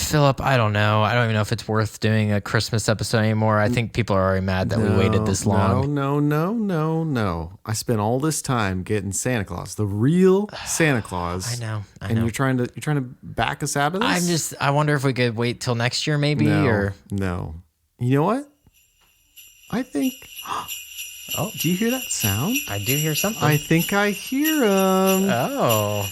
Philip, I don't know. I don't even know if it's worth doing a Christmas episode anymore. I think people are already mad that we waited this long. No. I spent all this time getting Santa Claus, the real Santa Claus. I know. And you're trying to back us out of this? I wonder if we could wait till next year maybe No. You know what? I think Oh, do you hear that sound? I do hear something. I think I hear him. Oh.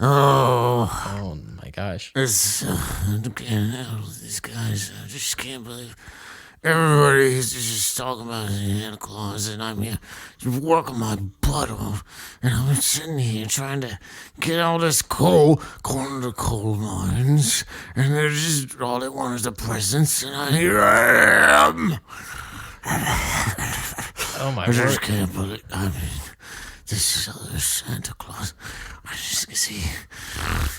Oh my gosh. These guys, I just can't believe everybody's just talking about Santa Claus, and I'm here working my butt off, and I'm sitting here trying to get all this coal going to the coal mines, and they're just, all they want is the presents, and here I am. Oh my I just can't believe, I mean, this other Santa Claus, I just see,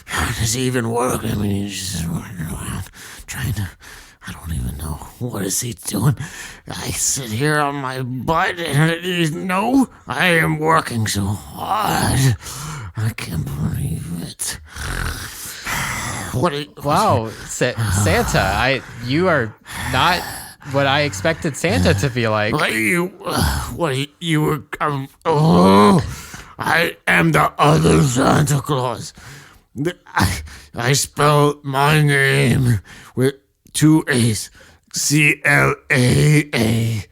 how does he even work? I mean, he's just running around trying to, I don't even know. What is he doing? I sit here on my butt and no, I am working so hard. I can't believe it. Wow, Santa, you are not what I expected Santa to be like. I am the other Santa Claus. I spell my name with 2 A's. CLAASE.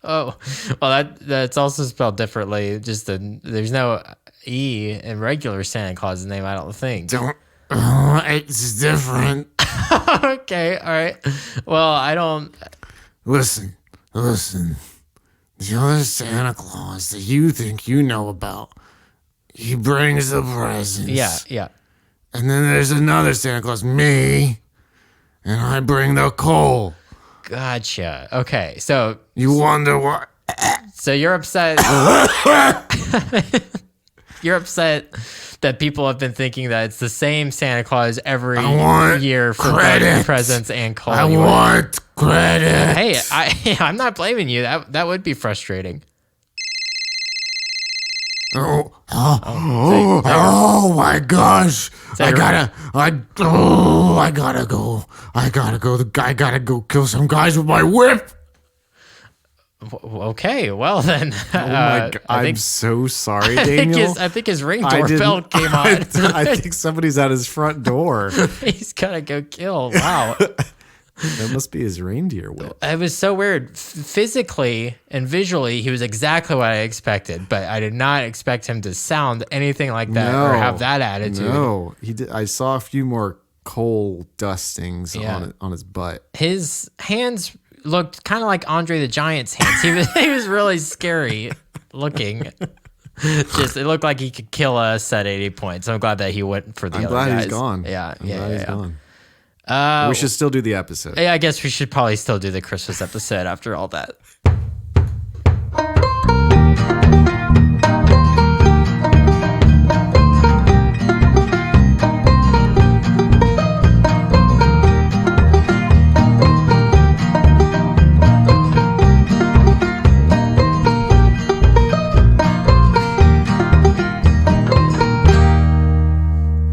Oh, well, that's also spelled differently. There's no E in regular Santa Claus's name, I don't think. It's different. Okay, all right. Well, I don't. Listen. The other Santa Claus that you think you know about, he brings the presents. Yeah. And then there's another Santa Claus, me, and I bring the coal. Gotcha. Okay, so you wonder what? So you're upset. You're upset that people have been thinking that it's the same Santa Claus every year for both presents and coal. I want credit. Hey, I'm not blaming you. That would be frustrating. Oh my gosh. I gotta go. I gotta go kill some guys with my whip. Okay, well then. Oh my God. I'm so sorry, Daniel. I think his ring doorbell came on. I think somebody's at his front door. He's gotta go kill. Wow. That must be his reindeer whip. It was so weird. Physically and visually, he was exactly what I expected, but I did not expect him to sound anything like that or have that attitude. No, he did. I saw a few more coal dustings on his butt. His hands looked kind of like Andre the Giant's hands. He was really scary looking. It looked like he could kill us at 80 points. I'm glad that he went for the other guys. I'm glad he's gone. Yeah, he's gone. We should still do the episode. Yeah, I guess we should probably still do the Christmas episode after all that.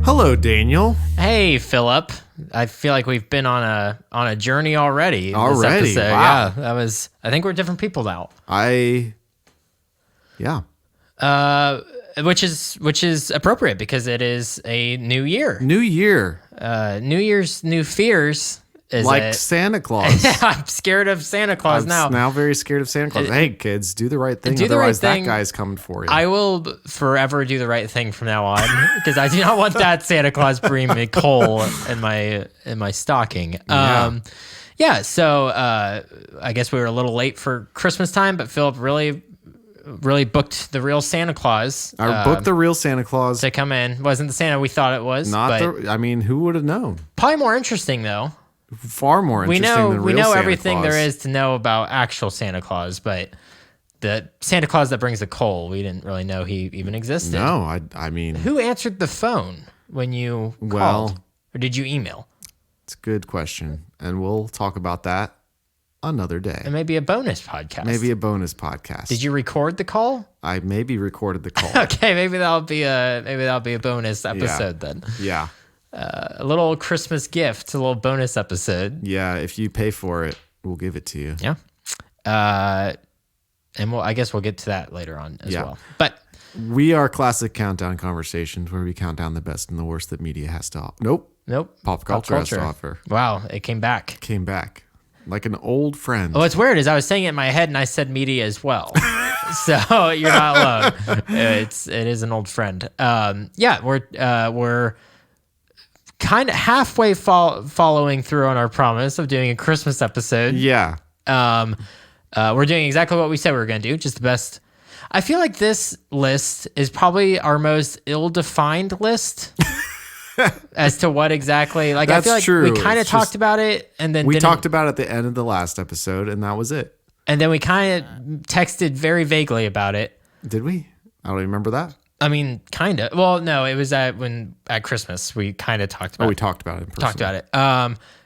Hello, Daniel. Hey, Philip. I feel like we've been on a journey already. Already, this episode. wow. Yeah, I think we're different people now. Which is appropriate because it is a new year. New year. New Year's new fears. Santa Claus. I'm scared of Santa Claus now. I'm now very scared of Santa Claus. Hey, kids, do the right thing. Otherwise, that guy's coming for you. I will forever do the right thing from now on because I do not want that Santa Claus bringing me coal in my stocking. So I guess we were a little late for Christmas time, but Philip really booked the real Santa Claus. I booked the real Santa Claus to come in. Wasn't the Santa we thought it was. Who would have known? Probably more interesting though. Far more interesting than real We know Santa everything Claus. there is to know about actual Santa Claus, but the Santa Claus that brings the coal, we didn't really know he even existed. No, I mean... Who answered the phone when you called? Or did you email? It's a good question. And we'll talk about that another day. And maybe a bonus podcast. Maybe a bonus podcast. Did you record the call? I maybe recorded the call. Okay, maybe that'll be a bonus episode then. Yeah. A little Christmas gift, a little bonus episode. Yeah, if you pay for it, we'll give it to you. Yeah. And I guess we'll get to that later on as well. But we are Classic Countdown Conversations, where we count down the best and the worst that media has to offer. Nope. Pop culture has to offer. Wow, it came back. Came back. Like an old friend. Oh, what's weird is I was saying it in my head and I said media as well. So you're not alone. It is an old friend. Yeah, we're kind of halfway following through on our promise of doing a Christmas episode. Yeah. We're doing exactly what we said we were going to do, just the best. I feel like this list is probably our most ill-defined list as to what exactly. Like, That's I feel like true. we kind of talked about it, and then we talked about it at the end of the last episode, and that was it. And then we kind of texted very vaguely about it. Did we? I don't remember that. I mean, kind of. Well, no, it was at Christmas we kind of talked about. We talked about it. Talked about it.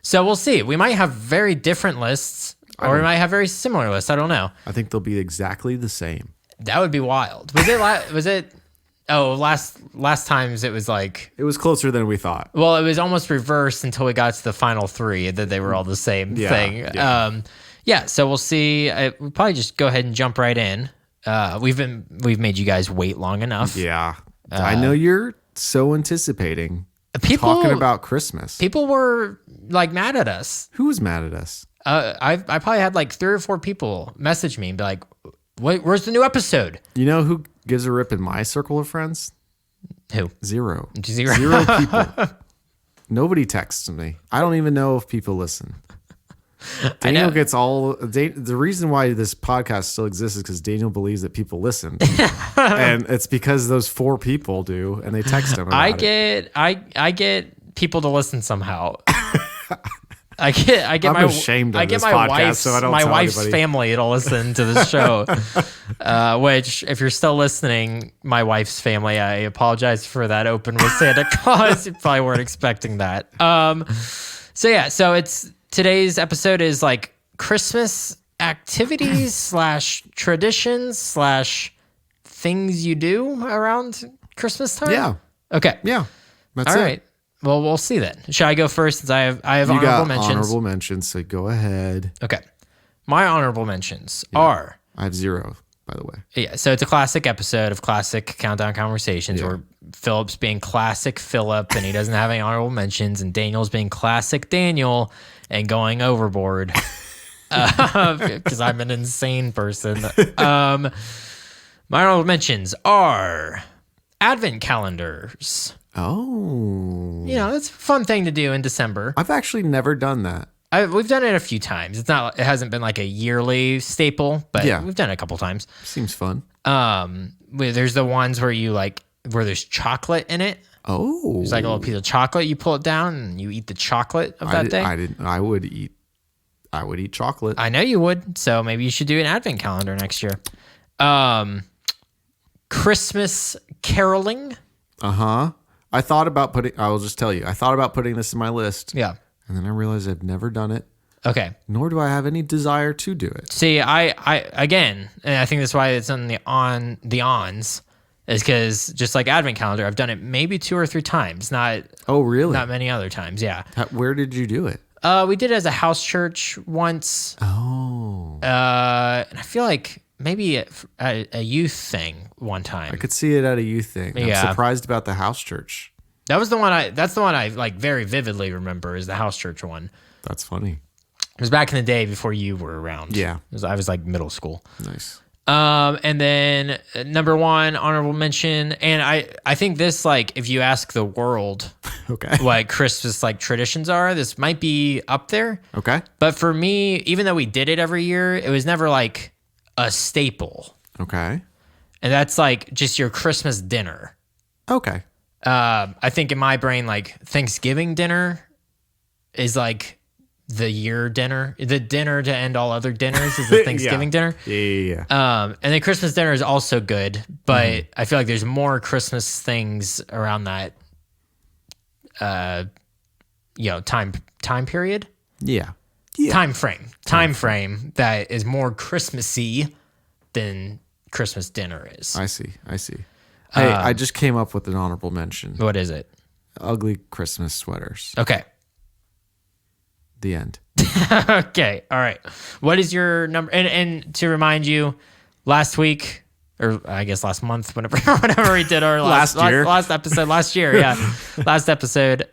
So we'll see. We might have very different lists, or we might have very similar lists. I don't know. I think they'll be exactly the same. That would be wild. Was it? Oh, last times it was like it was closer than we thought. Well, it was almost reversed until we got to the final three, that they were all the same thing. Yeah. So we'll see. We'll probably just go ahead and jump right in. We've made you guys wait long enough. Yeah, I know you're so anticipating talking about Christmas. People were like mad at us. Who was mad at us? I probably had like 3 or 4 people message me and be like, "Wait, where's the new episode?" You know who gives a rip in my circle of friends? Who? Zero. Zero people. Nobody texts me. I don't even know if people listen. Daniel gets the reason why this podcast still exists is because Daniel believes that people listen, and it's because those 4 people do, and they text him. I get people to listen somehow. I get I'm my ashamed of I get this my podcast, wife's so I don't my tell wife's anybody. family to listen to the show. Which, if you're still listening, my wife's family, I apologize for that open with Santa Claus. You probably weren't expecting that. So it's today's episode is like Christmas activities / traditions / things you do around Christmas time. Yeah. Okay. Yeah. That's All it. right. Well, we'll see then. Should I go first? Since I have You honorable got mentions. honorable mentions, so go ahead. Okay. My honorable mentions are. I have 0, by the way. Yeah, so it's a classic episode of Classic Countdown Conversations where Philip's being classic Philip and he doesn't have any honorable mentions, and Daniel's being classic Daniel and going overboard because I'm an insane person. My honorable mentions are Advent calendars. Oh. It's a fun thing to do in December. I've actually never done that. We've done it a few times. It hasn't been like a yearly staple, but we've done it a couple times. Seems fun. There's the ones where where there's chocolate in it. Oh. There's like a little piece of chocolate. You pull it down and you eat the chocolate of that day. I would eat chocolate. I know you would. So maybe you should do an advent calendar next year. Christmas caroling. Uh-huh. I'll just tell you, I thought about putting this in my list. Yeah. And then I realized I've never done it. Okay. Nor do I have any desire to do it. See, I again, and I think that's why it's on the ons, is because just like advent calendar, I've done it maybe 2 or 3 times. Oh, really? Not many other times. Yeah. Where did you do it? We did it as a house church once. Oh. And I feel like maybe a youth thing one time. I could see it at a youth thing. Yeah. I'm surprised about the house church. That's the one I like very vividly remember, is the house church one. That's funny. It was back in the day before you were around. Yeah. I was like middle school. Nice. And then number 1, honorable mention. And I think this, like, if you ask the world Okay. what Christmas like traditions are, this might be up there. Okay. But for me, even though we did it every year, it was never like a staple. Okay. And that's like just your Christmas dinner. Okay. I think in my brain, like Thanksgiving dinner is like the year dinner. The dinner to end all other dinners is the Thanksgiving dinner. Yeah. And then Christmas dinner is also good, but I feel like there's more Christmas things around that, time period, Yeah. time frame that is more Christmassy than Christmas dinner is. I see. Hey, I just came up with an honorable mention. What is it? Ugly Christmas sweaters. Okay. The end. Okay. All right. What is your number? And to remind you, last week, or I guess last month, whenever we did our last episode, last year, last episode,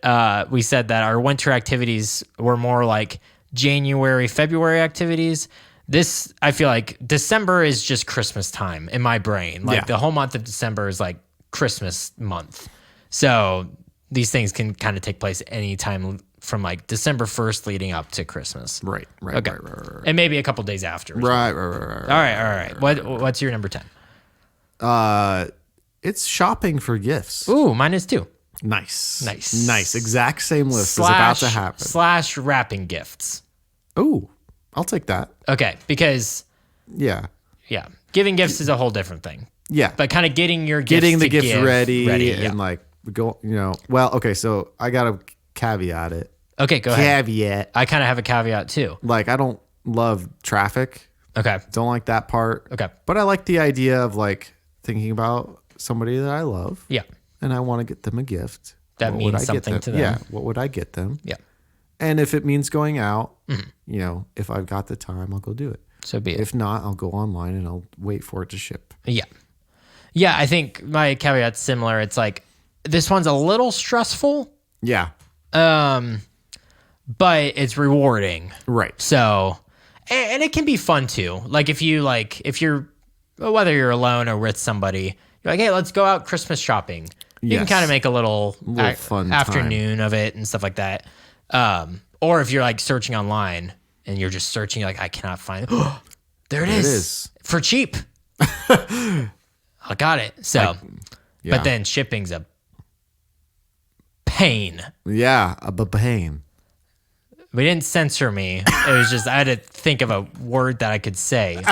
we said that our winter activities were more like January, February activities. This, I feel like December is just Christmas time in my brain. Like the whole month of December is like Christmas month. So these things can kind of take place anytime from like December 1st leading up to Christmas. Right. Okay. Right. And maybe a couple days after. Right. All right. What's your number 10? It's shopping for gifts. Ooh, mine is 2. Nice. Exact same list is about to happen. / wrapping gifts. Ooh, I'll take that. Okay, because yeah, giving gifts is a whole different thing. Yeah, but kind of getting the gifts ready and like go. Well, okay, so I gotta caveat it. Okay, go ahead. Caveat. I kind of have a caveat too. Like I don't love traffic. Okay. Don't like that part. Okay. But I like the idea of like thinking about somebody that I love. Yeah. And I want to get them a gift. That means something to them. Yeah. What would I get them? Yeah. And if it means going out, if I've got the time, I'll go do it. So be it. If not, I'll go online and I'll wait for it to ship. Yeah. Yeah, I think my caveat's similar. It's like this one's a little stressful. Yeah. But it's rewarding. Right. So, and it can be fun too. Like if you're whether you're alone or with somebody, you're like, hey, let's go out Christmas shopping. You can kind of make a little fun afternoon of it and stuff like that. Or if you're like searching online and you're just searching, you're like, I cannot find it. There it is. For cheap. I got it. So, but then shipping's a pain. Yeah, a pain. We didn't censor me. It was just, I had to think of a word that I could say.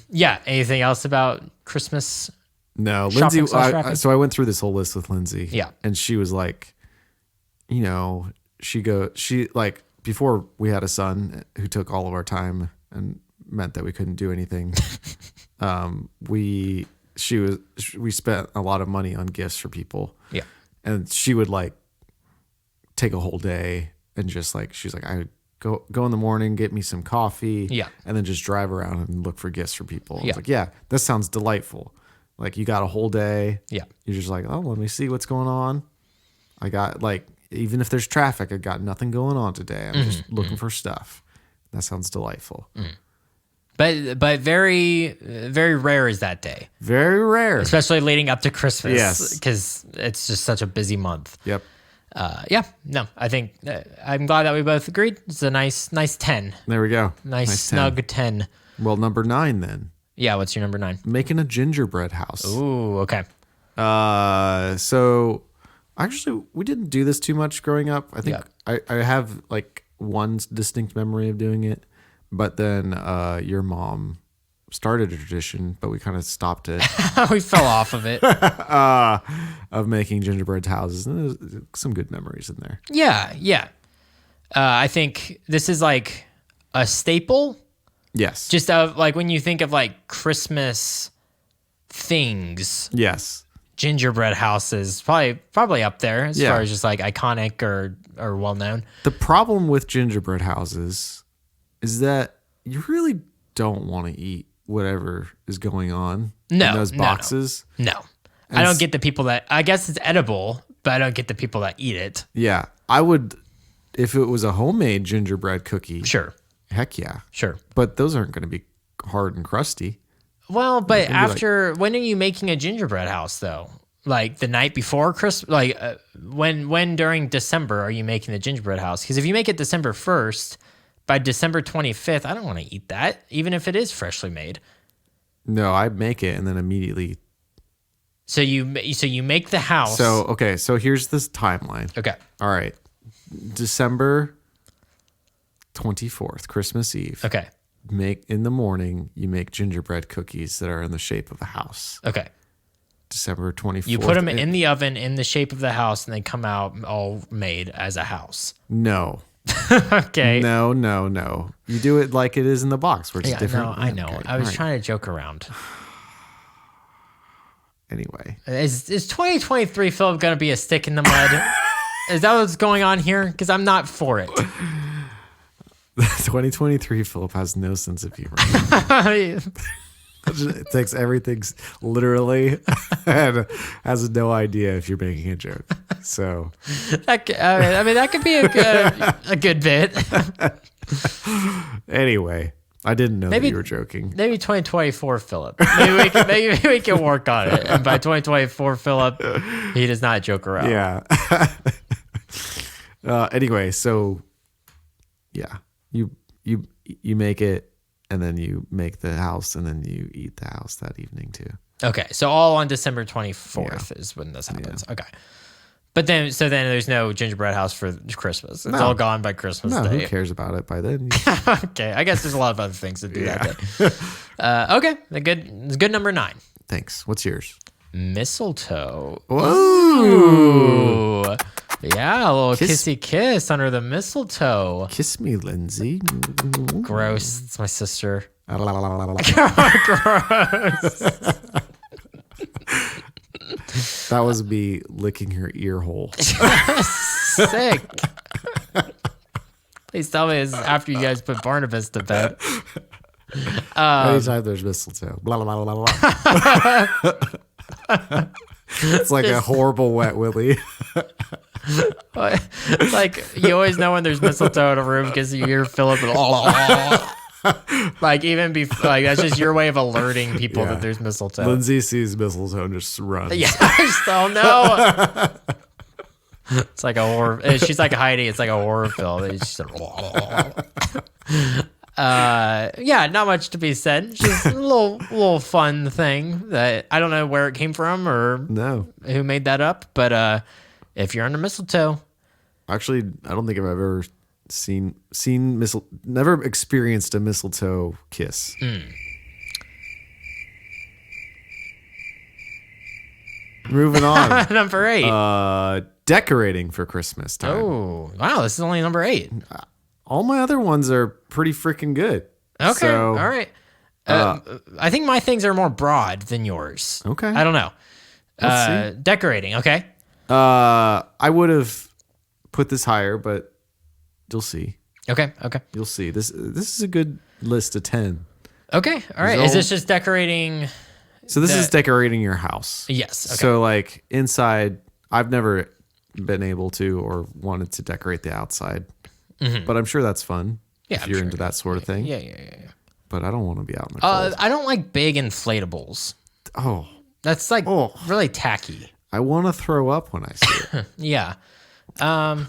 Yeah. Anything else about Christmas? No, Lindsay. So I went through this whole list with Lindsay. Yeah. And she was like, she like before we had a son who took all of our time and meant that we couldn't do anything. We spent a lot of money on gifts for people. Yeah. And she would like take a whole day and just like, she's like, I go in the morning, get me some coffee. Yeah. And then just drive around and look for gifts for people. I was like, yeah, this sounds delightful. Like you got a whole day. Yeah. You're just like, oh, let me see what's going on. I got like, even if there's traffic, I got nothing going on today. I'm just looking for stuff. That sounds delightful. But very, very rare is that day. Very rare. Especially leading up to Christmas. Yes. Because it's just such a busy month. Yep. I think I'm glad that we both agreed. It's a nice 10. There we go. Nice snug 10. Well, number 9 then. Yeah, what's your number 9? Making a gingerbread house. Ooh, okay. So actually we didn't do this too much growing up. I think I have like one distinct memory of doing it, but then your mom started a tradition, but we kind of stopped it. We fell off of it. Of making gingerbread houses. And there's some good memories in there. Yeah. I think this is like a staple. Yes. Just of like when you think of like Christmas things. Yes. Gingerbread houses probably up there as far as just like iconic or well known. The problem with gingerbread houses is that you really don't want to eat whatever is going on in those boxes. No. I don't get the people that, I guess it's edible, but I don't get the people that eat it. Yeah. I would, if it was a homemade gingerbread cookie. Sure. Heck yeah. Sure. But those aren't going to be hard and crusty. Well, but after, when are you making a gingerbread house though? Like the night before Christmas? Like when during December are you making the gingerbread house? Because if you make it December 1st, by December 25th, I don't want to eat that, even if it is freshly made. No, I make it and then immediately. So you make the house. So here's this timeline. Okay. All right. December 24th, Christmas Eve. Okay. In the morning, you make gingerbread cookies that are in the shape of a house. Okay. December 24th. You put them in the oven in the shape of the house, and they come out all made as a house. No. Okay. No. You do it like it is in the box, where it's different. No, I know. Okay. I was trying to joke around. Anyway. Is 2023 Philip going to be a stick in the mud? Is that what's going on here? Because I'm not for it. 2023 Philip has no sense of humor. It takes everything literally and has no idea if you're making a joke. So, that could be a good bit. Anyway, I didn't know that you were joking. Maybe 2024 Philip. Maybe we can work on it. And by 2024 Philip, he does not joke around. Yeah. Anyway, so yeah, you make it, and then you make the house, and then you eat the house that evening too. Okay, so all on December 24th is when this happens. Yeah. Okay. But then there's no gingerbread house for Christmas. It's all gone by Christmas Day. Who cares about it by then? Okay, I guess there's a lot of other things to do that day. Okay, it's good number 9. Thanks. What's yours? Mistletoe. Whoa! Ooh. Yeah, a little kissy kiss under the mistletoe. Kiss me, Lindsay. Gross. It's my sister. Gross. That was me licking her ear hole. Sick. Please tell me this is after you guys put Barnabas to bed. Anytime there's mistletoe. Blah, blah, blah, blah, blah. It's like a horrible wet willy. Like, you always know when there's mistletoe in a room because you hear Philip like, even before, like, that's just your way of alerting people that there's mistletoe. Lindsay sees mistletoe and just runs. Yeah, I just don't know. It's like a horror. She's like Heidi. It's like a horror film. She's yeah, not much to be said. Just a little fun thing that I don't know where it came from or who made that up. But if you're under mistletoe, actually, I don't think I've ever seen never experienced a mistletoe kiss. Moving on. Number 8. Decorating for Christmas time. Oh, wow. This is only number 8. All my other ones are pretty freaking good. Okay. So, all right. I think my things are more broad than yours. Okay. I don't know. Let's see. Decorating. Okay. I would have put this higher, but you'll see. Okay. You'll see. This is a good list of 10. Okay. All right. Is this just decorating? So this is decorating your house. Yes. Okay. So like inside, I've never been able to or wanted to decorate the outside, but I'm sure that's fun. Yeah, if you're into that sort of thing. Yeah. But I don't want to be out in the cold. I don't like big inflatables. Oh, that's like really tacky. I want to throw up when I see it. Yeah.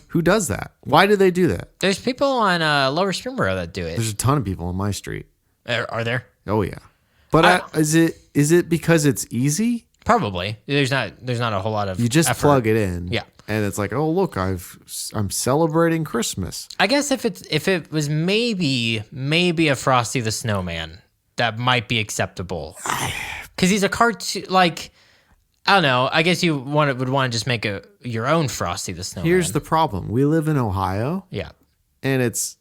Who does that? Why do they do that? There's people on Lower Springboro that do it. There's a ton of people on my street. Are there? Oh yeah. But is it because it's easy? Probably. There's not a whole lot of you just effort. plug it in. Yeah. And it's like, oh look, I'm celebrating Christmas. I guess if it was maybe a Frosty the Snowman, that might be acceptable. Because he's a cartoon, like, I don't know. I guess you would want to just make your own Frosty the Snowman. Here's the problem: we live in Ohio. Yeah. And it's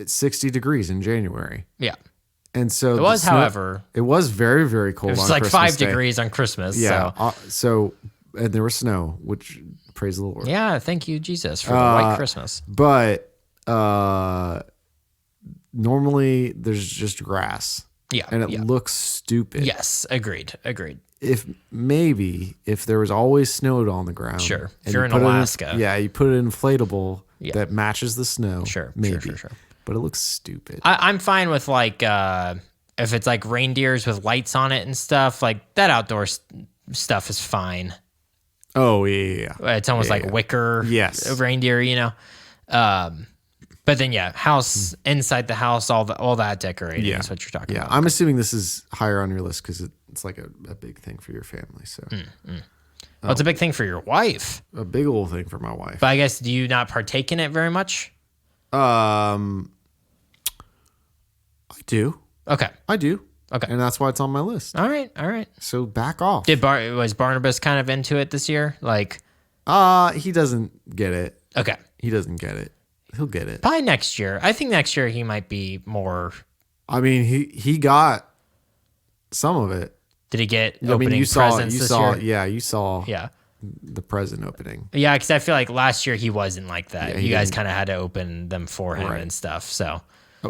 60 degrees in January. Yeah. And so it was, however, it was very, very cold. It was on like Christmas 5 Day. degrees on Christmas. Yeah. So and there was snow, which praise the Lord. Yeah, thank you, Jesus, for the white Christmas. But normally there's just grass. Yeah. And it looks stupid. Yes, agreed. If there was always snow on the ground. Sure. If you're in Alaska. You put an inflatable that matches the snow. Sure. Maybe. Sure. But it looks stupid. I'm fine with like if it's like reindeers with lights on it and stuff, like that outdoor stuff is fine. Oh yeah. It's almost like wicker reindeer, you know. But then house inside the house, all that decorating is what you're talking about. I'm assuming this is higher on your list because it's like a big thing for your family. So Well, it's a big thing for your wife. A big old thing for my wife. But I guess, do you not partake in it very much? I do. Okay. I do. Okay. And that's why it's on my list. All right. So back off. Was Barnabas kind of into it this year? Like, he doesn't get it. okay. He doesn't get it. He'll get it. Probably next year. I think next year he might be more. I mean, he got some of it. Did he get opening presents this year? Yeah, you saw Yeah. the present opening. Yeah, because I feel like last year he wasn't like that. Yeah, you guys kind of had to open them for him Right. and stuff. So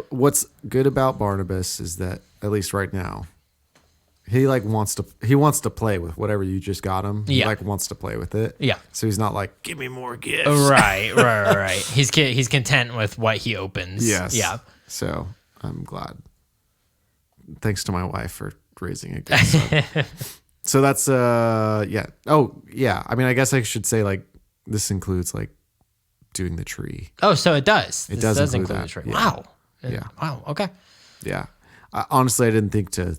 What's good about Barnabas is that, at least right now, he wants to play with whatever you just got him. He Yeah. wants to play with it. Yeah. So he's not like, give me more gifts. Right. He's content with what he opens. Yes. Yeah. So I'm glad. Thanks to my wife for raising a good son. So that's yeah. Oh yeah. I mean, I guess I should say like this includes like doing the tree. Oh, so it does. It This does include the that. tree. Yeah. Wow. Yeah. Wow. Okay. Yeah. Honestly, I didn't think to,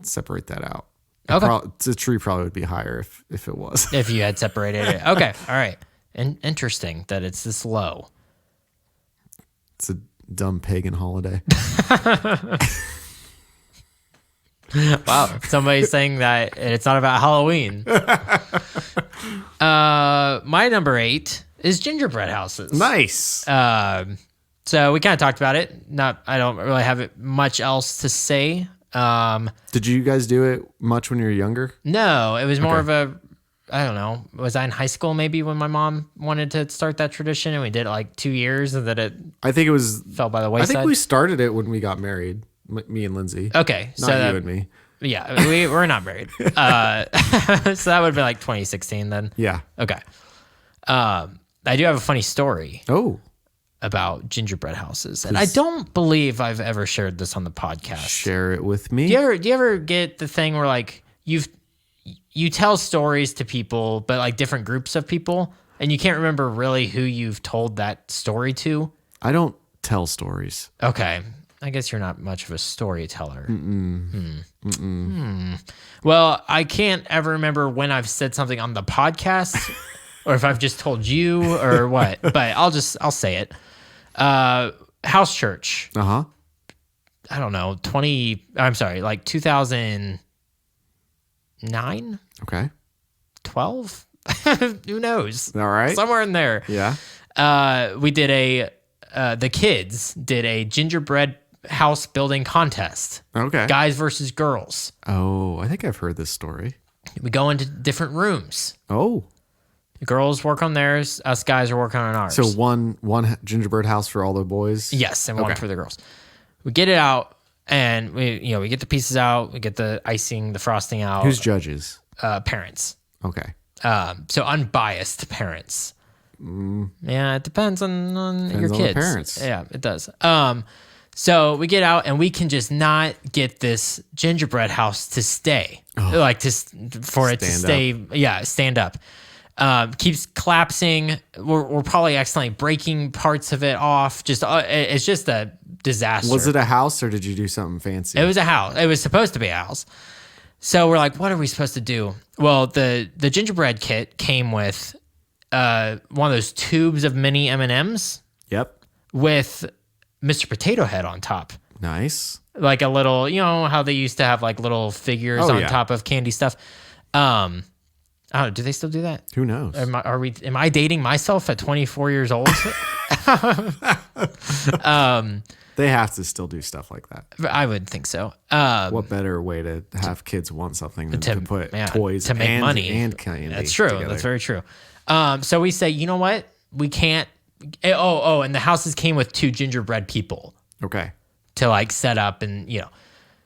separate that out. Okay. The tree probably would be higher if it was. If you had separated it. Okay. All right. And interesting that it's this low. It's a dumb pagan holiday. Wow. Somebody's saying that it's not about Halloween. My number 8 is gingerbread houses. Nice. So we kind of talked about it. I don't really have much else to say. Did you guys do it much when you were younger? No, it was more of I don't know. Was I in high school maybe when my mom wanted to start that tradition and we did it like 2 years and then it I think it was fell by the I wayside? think we started it when we got married, me and Lindsay. Okay. Not you and me. Yeah, we're not married. So that would be like 2016 then. Yeah. Okay. I do have a funny story Oh. about gingerbread houses. And I don't believe I've ever shared this on the podcast. Share it with me. Do you ever get the thing where like you tell stories to people, but like different groups of people, and you can't remember really who you've told that story to? I don't tell stories. Okay. I guess you're not much of a storyteller. Well, I can't ever remember when I've said something on the podcast or if I've just told you or what, but I'll say it. House church. Uh-huh. I don't know, like 2009, Okay. 12, who knows? All right. Somewhere in there. Yeah. We did the kids did a gingerbread house building contest. Okay. Guys versus girls. Oh, I think I've heard this story. We go into different rooms. Oh. The girls work on theirs. Us guys are working on ours. So one gingerbread house for all the boys? Yes, and one Okay. for the girls. We get it out, and we get the pieces out. We get the icing, the frosting out. Who's judges? Parents. Okay. So unbiased parents. Yeah, it depends on your on the kids. parents. Yeah, it does. So we get out and we can just not get this gingerbread house to stay, like for it to stay. Yeah, stand up. Keeps collapsing. We're probably accidentally breaking parts of it off. It's just a disaster. Was it a house or did you do something fancy? It was a house. It was supposed to be a house. So we're like, what are we supposed to do? Well, the gingerbread kit came with one of those tubes of mini M&Ms Yep. with Mr. Potato Head on top. Nice. Like a little, how they used to have like little figures on top of candy stuff. Do they still do that? Who knows? Am I dating myself at 24 years old? They have to still do stuff like that. I would think so. What better way to have kids want something than to put toys to make money and candy That's true. together. That's very true. So we say, you know what? We can't. And the houses came with 2 gingerbread people Okay. to like set up and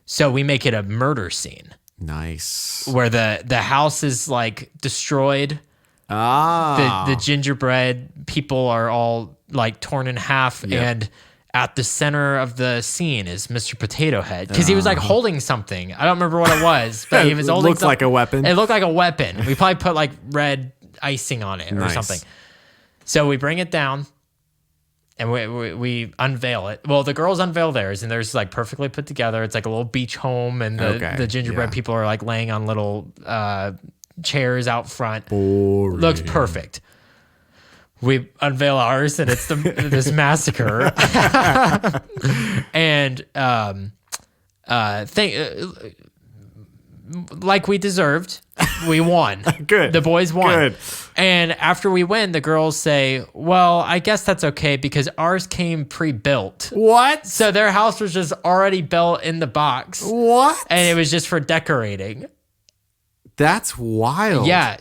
so we make it a murder scene Nice. where the house is like destroyed. The gingerbread people are all like torn in half and at the center of the scene is Mr. Potato Head because he was like holding something. I don't remember what it was, but he was holding looked like a weapon. It looked like a weapon. We probably put like red icing on it or something. So we bring it down and we unveil it. Well, the girls unveil theirs and theirs is like perfectly put together. It's like a little beach home and the gingerbread people are like laying on little chairs out front. Boring. Looks perfect. We unveil ours and it's this massacre. And like we deserved. We won. Good. The boys won. Good. And after we win, the girls say, well, I guess that's okay because ours came pre-built. What? So their house was just already built in the box. What? And it was just for decorating. That's wild. Yeah.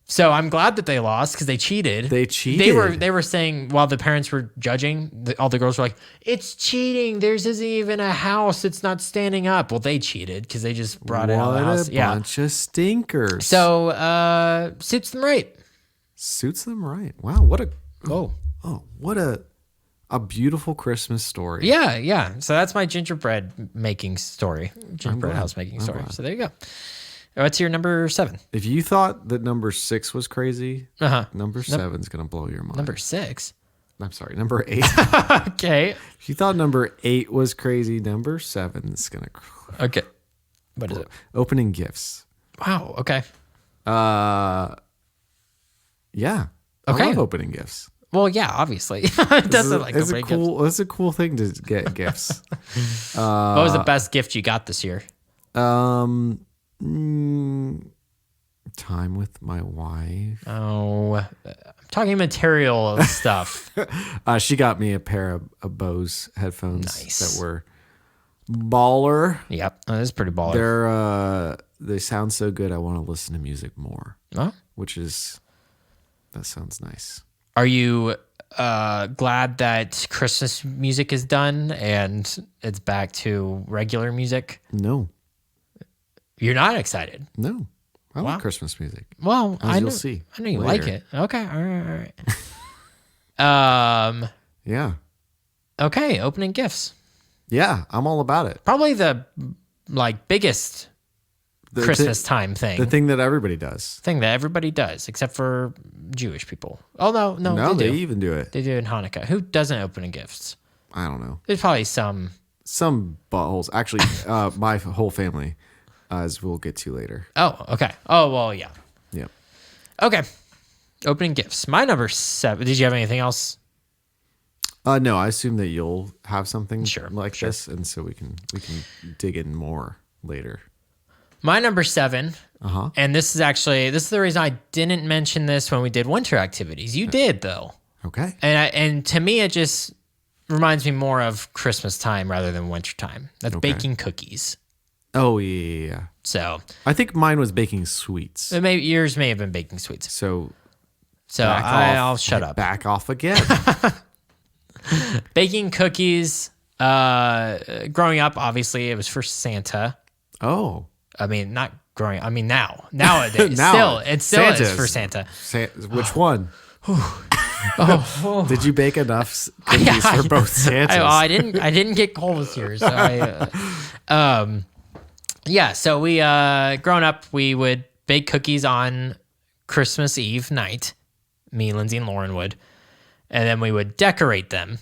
So I'm glad that they lost because they cheated. They cheated. They were saying while the parents were judging, all the girls were like, "It's cheating. Theirs isn't even a house. It's not standing up." Well, they cheated because they just brought it out of the house. What a bunch of stinkers. So suits them right. Suits them right. Wow. What a what a beautiful Christmas story. Yeah. So that's my gingerbread making story. Gingerbread house making story. So there you go. What's your number 7? If you thought that number 6 was crazy, number 7's going to blow your mind. Number 6? I'm sorry, number 8. Okay. If you thought number 8 was crazy, number 7 is going to... Okay. What is it? Opening gifts. Wow. Okay. Yeah. Okay. I love opening gifts. Well, yeah, obviously. It doesn't like opening gifts. It's a cool thing to get gifts. What was the best gift you got this year? Time with my wife. Oh, I'm talking material stuff. She got me a pair of Bose headphones Nice. that were baller. Yep, that is pretty baller. They sound so good. I want to listen to music more. Huh? That sounds nice. Are you glad that Christmas music is done and it's back to regular music? No. You're not excited? No. I Wow. like Christmas music. Well, You'll see. I know you later. like it. Okay, all right. Yeah. Okay, opening gifts. Yeah, I'm all about it. Probably the biggest Christmas time thing. The thing that everybody does. Thing that everybody does, except for Jewish people. Oh, no, They they do. even do it. They do it in Hanukkah. Who doesn't open gifts? I don't know. There's probably some. Some buttholes. Actually, my whole family, as we'll get to later. Oh, okay. Oh, well, yeah. Yeah. Okay. Opening gifts. My number 7. Did you have anything else? No, I assume that you'll have something like Sure. this, and so we can dig in more later. My number 7. Uh-huh. And this is the reason I didn't mention this when we did winter activities. You did though. Okay. And to me it just reminds me more of Christmas time rather than winter time. That's baking cookies. Oh yeah. So I think mine was baking sweets. yours may have been baking sweets. So I'll shut up. Back off again. Baking cookies. Growing up, obviously, it was for Santa. Oh. I mean, not growing. I mean, nowadays, Now, it still is Santa's. for Santa. Which one? Did you bake enough cookies for both Santas? I didn't get cold this year. So yeah. So we growing up, we would bake cookies on Christmas Eve night. Me, Lindsay, and Lauren would, and then we would decorate them.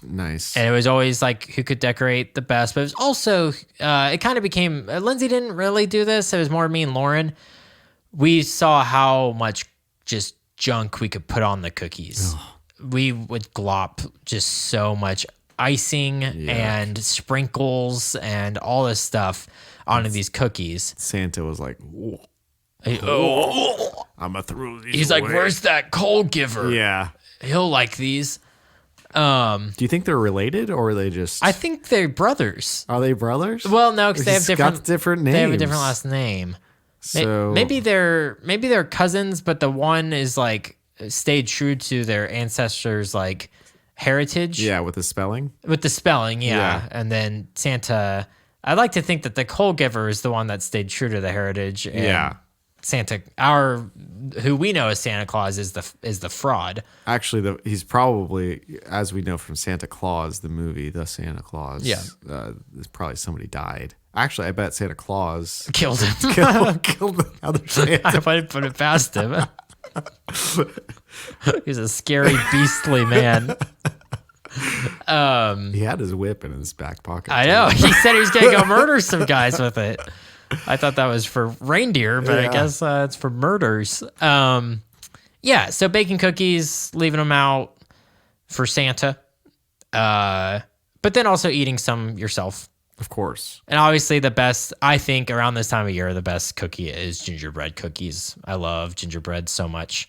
Nice. And it was always like who could decorate the best. But it was also, it kind of became, Lindsay didn't really do this. It was more me and Lauren. We saw how much just junk we could put on the cookies. We would glop just so much icing and sprinkles and all this stuff onto these cookies. Santa was like, I'm going to throw these He's away. like, where's that coal giver? Yeah. He'll like these. Do you think they're related or are they just... I think they're brothers. Are they brothers? Well, no, because they have different names. They have a different last name. So maybe they're cousins, but the one is like stayed true to their ancestors' like heritage. Yeah, with the spelling. With the spelling, yeah. And then Santa, I like to think that the coal giver is the one that stayed true to the heritage. And Santa, who we know as Santa Claus, is the fraud. Actually, he's probably, as we know from Santa Claus, the movie, The Santa Claus. Yeah. There's probably somebody died. Actually, I bet Santa Claus Killed him. killed the other Santa. I might put it past him. He's a scary, beastly man. He had his whip in his back pocket. I know. He said he was going to go murder some guys with it. I thought that was for reindeer, but I guess it's for murders. Yeah, so baking cookies, leaving them out for Santa. But then also eating some yourself. Of course. And obviously the best, I think around this time of year, the best cookie is gingerbread cookies. I love gingerbread so much.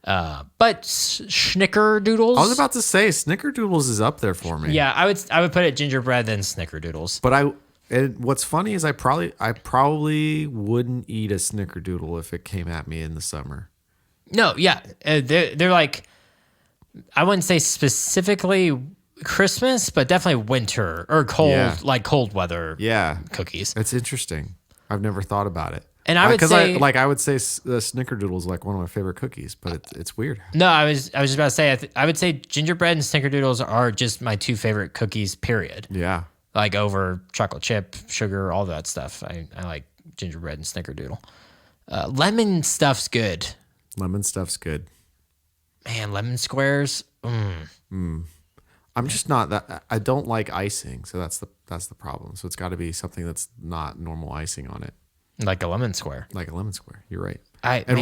But snickerdoodles. I was about to say snickerdoodles is up there for me. Yeah, I would put it gingerbread then snickerdoodles. But what's funny is I probably wouldn't eat a snickerdoodle if it came at me in the summer. No, yeah. They're like, I wouldn't say specifically Christmas, but definitely winter or cold, like cold weather cookies. That's interesting. I've never thought about it. And I would say, I would say the snickerdoodle is like one of my favorite cookies, but it's weird. No, I was just about to say, I would say gingerbread and snickerdoodles are just my two favorite cookies, period. Yeah. Like over chocolate chip, sugar, all that stuff. I like gingerbread and snickerdoodle. Lemon stuff's good. Lemon stuff's good. Man, lemon squares. I'm just not that. I don't like icing, so that's the problem. So it's got to be something that's not normal icing on it. Like a lemon square. Like a lemon square. You're right.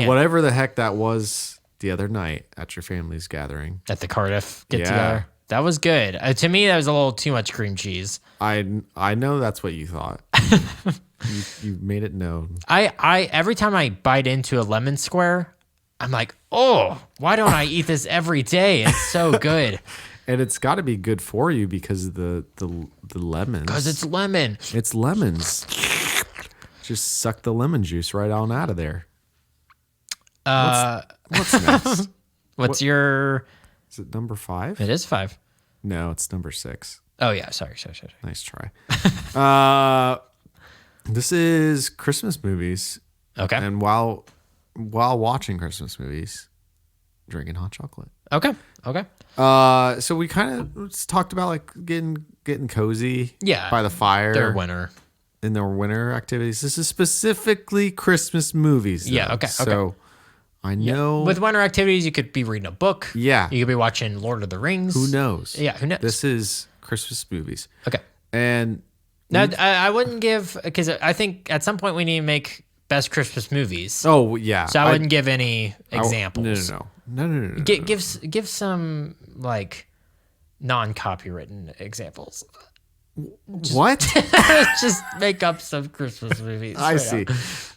Whatever the heck that was the other night at your family's gathering. At the Cardiff get together. That was good. To me, that was a little too much cream cheese. I know that's what you thought. you made it known. I every time I bite into a lemon square, I'm like, oh, why don't I eat this every day? It's so good. And it's got to be good for you because of the lemons. Because it's lemon. It's lemons. Just suck the lemon juice right on out of there. What's next? What's your... Is it number 5? It is 5. No, it's number 6. Oh, yeah. Sorry. Nice try. This is Christmas movies. Okay. And while watching Christmas movies, drinking hot chocolate. Okay. So we kind of talked about like getting cozy. Yeah. By the fire. Their winter. In their winter activities. This is specifically Christmas movies. Though. Yeah. Okay. So I know with winter activities, you could be reading a book. Yeah. You could be watching Lord of the Rings. Who knows? Yeah. Who knows? This is Christmas movies. Okay. And now I wouldn't give, because I think at some point we need to make best Christmas movies. Oh yeah. So I wouldn't give any examples. No. Give some like non-copywritten examples. What? Just make up some Christmas movies. I see.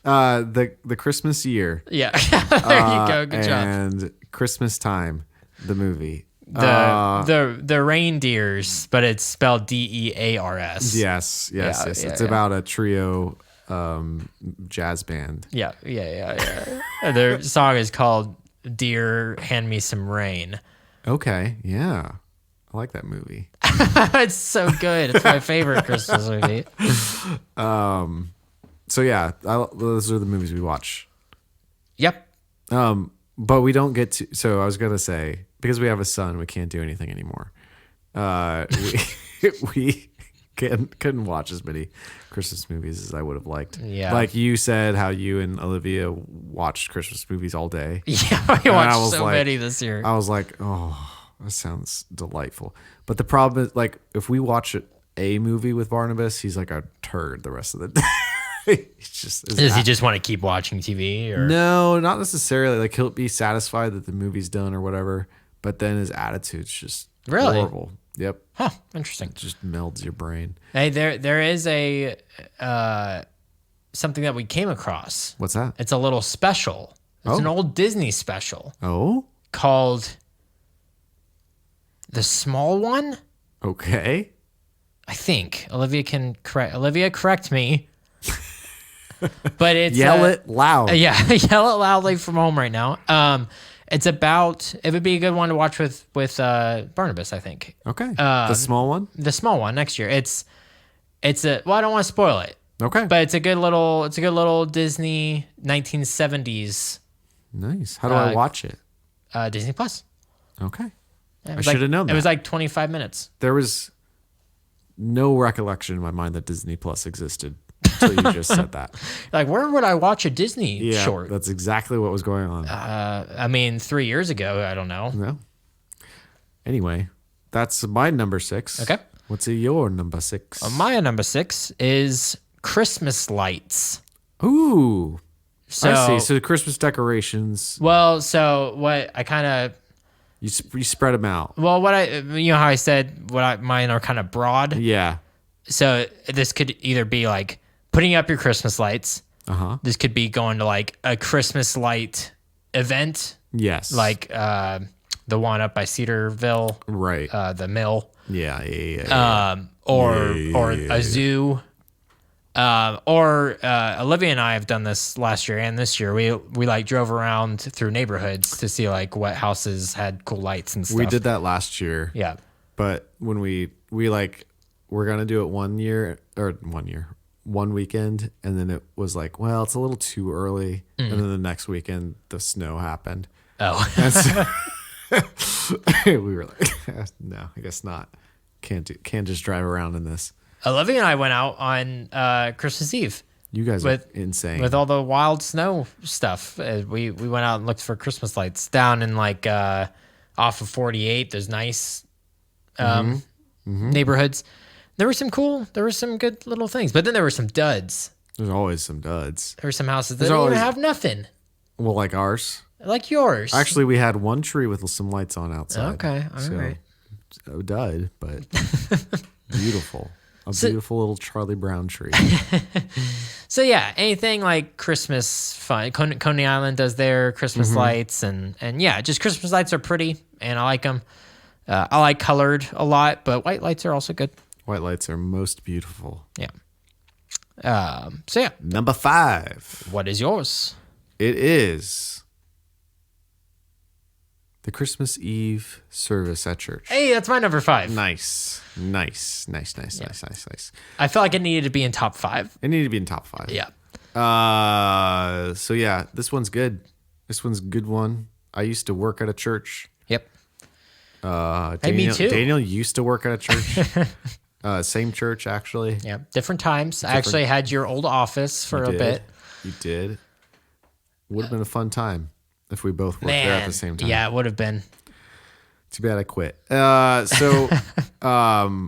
The Christmas year. Yeah. There you go. Good job. And Christmas Time, the movie. The reindeers, but it's spelled DEARS. Yes. It's about a trio jazz band. Yeah. And their song is called Dear Hand Me Some Rain. Okay, yeah. I like that movie. It's so good. It's my favorite Christmas movie. So yeah, those are the movies we watch. Yep. But we don't get to. So I was gonna say, because we have a son, we can't do anything anymore. We couldn't watch as many Christmas movies as I would have liked. Yeah. Like you said, how you and Olivia watched Christmas movies all day. Yeah, we watched so many this year. I was like, oh, that sounds delightful. But the problem is, like, if we watch a movie with Barnabas, he's like a turd the rest of the day. Does he just want to keep watching TV? Or? No, not necessarily. Like, he'll be satisfied that the movie's done or whatever, but then his attitude's just horrible. Yep. Huh. Interesting. It just melds your brain. Hey, there is a something that we came across. What's that? It's a little special. It's an old Disney special. Oh? Called The Small One? Okay. I think. Olivia, correct me. But it's Yell it loud. Yeah, yell it loudly from home right now. It's about. It would be a good one to watch with Barnabas, I think. Okay. The small one. The small one next year. It's a. Well, I don't want to spoil it. Okay. But it's a good little Disney 1970s. Nice. How do I watch it? Disney Plus. Okay. Yeah, I should have known that. It was like 25 minutes. There was no recollection in my mind that Disney Plus existed until you just said that. Like, where would I watch a Disney short? That's exactly what was going on. I mean, 3 years ago, I don't know. No. Anyway, that's my number 6. Okay. What's your number 6? My number 6 is Christmas lights. Ooh. So, I see. So the Christmas decorations. Well, so what I kind of... You spread them out. Well, how I said, mine are kind of broad. Yeah. So this could either be like putting up your Christmas lights. This could be going to like a Christmas light event. Yes. Like the one up by Cedarville. Right. The mill. Yeah. Or a zoo. Or Olivia and I have done this last year and this year. We like drove around through neighborhoods to see like what houses had cool lights and stuff. We did that last year. Yeah. But when we're going to do it one weekend. And then it was like, well, it's a little too early. And then the next weekend, the snow happened. Oh. And so we were like, no, I guess not. Can't just drive around in this. Olivia and I went out on Christmas Eve. You guys are insane. With all the wild snow stuff. We went out and looked for Christmas lights down in like off of 48. There's nice neighborhoods. There were some good little things. But then there were some duds. There's always some duds. There were some houses that didn't even have nothing. Well, like ours. Like yours. Actually, we had one tree with some lights on outside. Okay, all right. A dud, but beautiful. Beautiful little Charlie Brown tree. So yeah, anything like Christmas fun. Coney Island does their Christmas lights, and yeah, just Christmas lights are pretty, and I like them. I like colored a lot, but white lights are also good. White lights are most beautiful. Yeah. So yeah. Number 5. What is yours? It is the Christmas Eve service at church. Hey, that's my number 5. Nice. Nice. I felt like it needed to be in top 5. It needed to be in top 5. Yeah. So yeah, this one's good. This one's a good one. I used to work at a church. Yep. Me too. Daniel used to work at a church. Same church, actually. Yeah. Different times. I actually had your old office for a bit. You did. Would have been a fun time if we both worked there at the same time. Yeah, it would have been. Too bad I quit. So I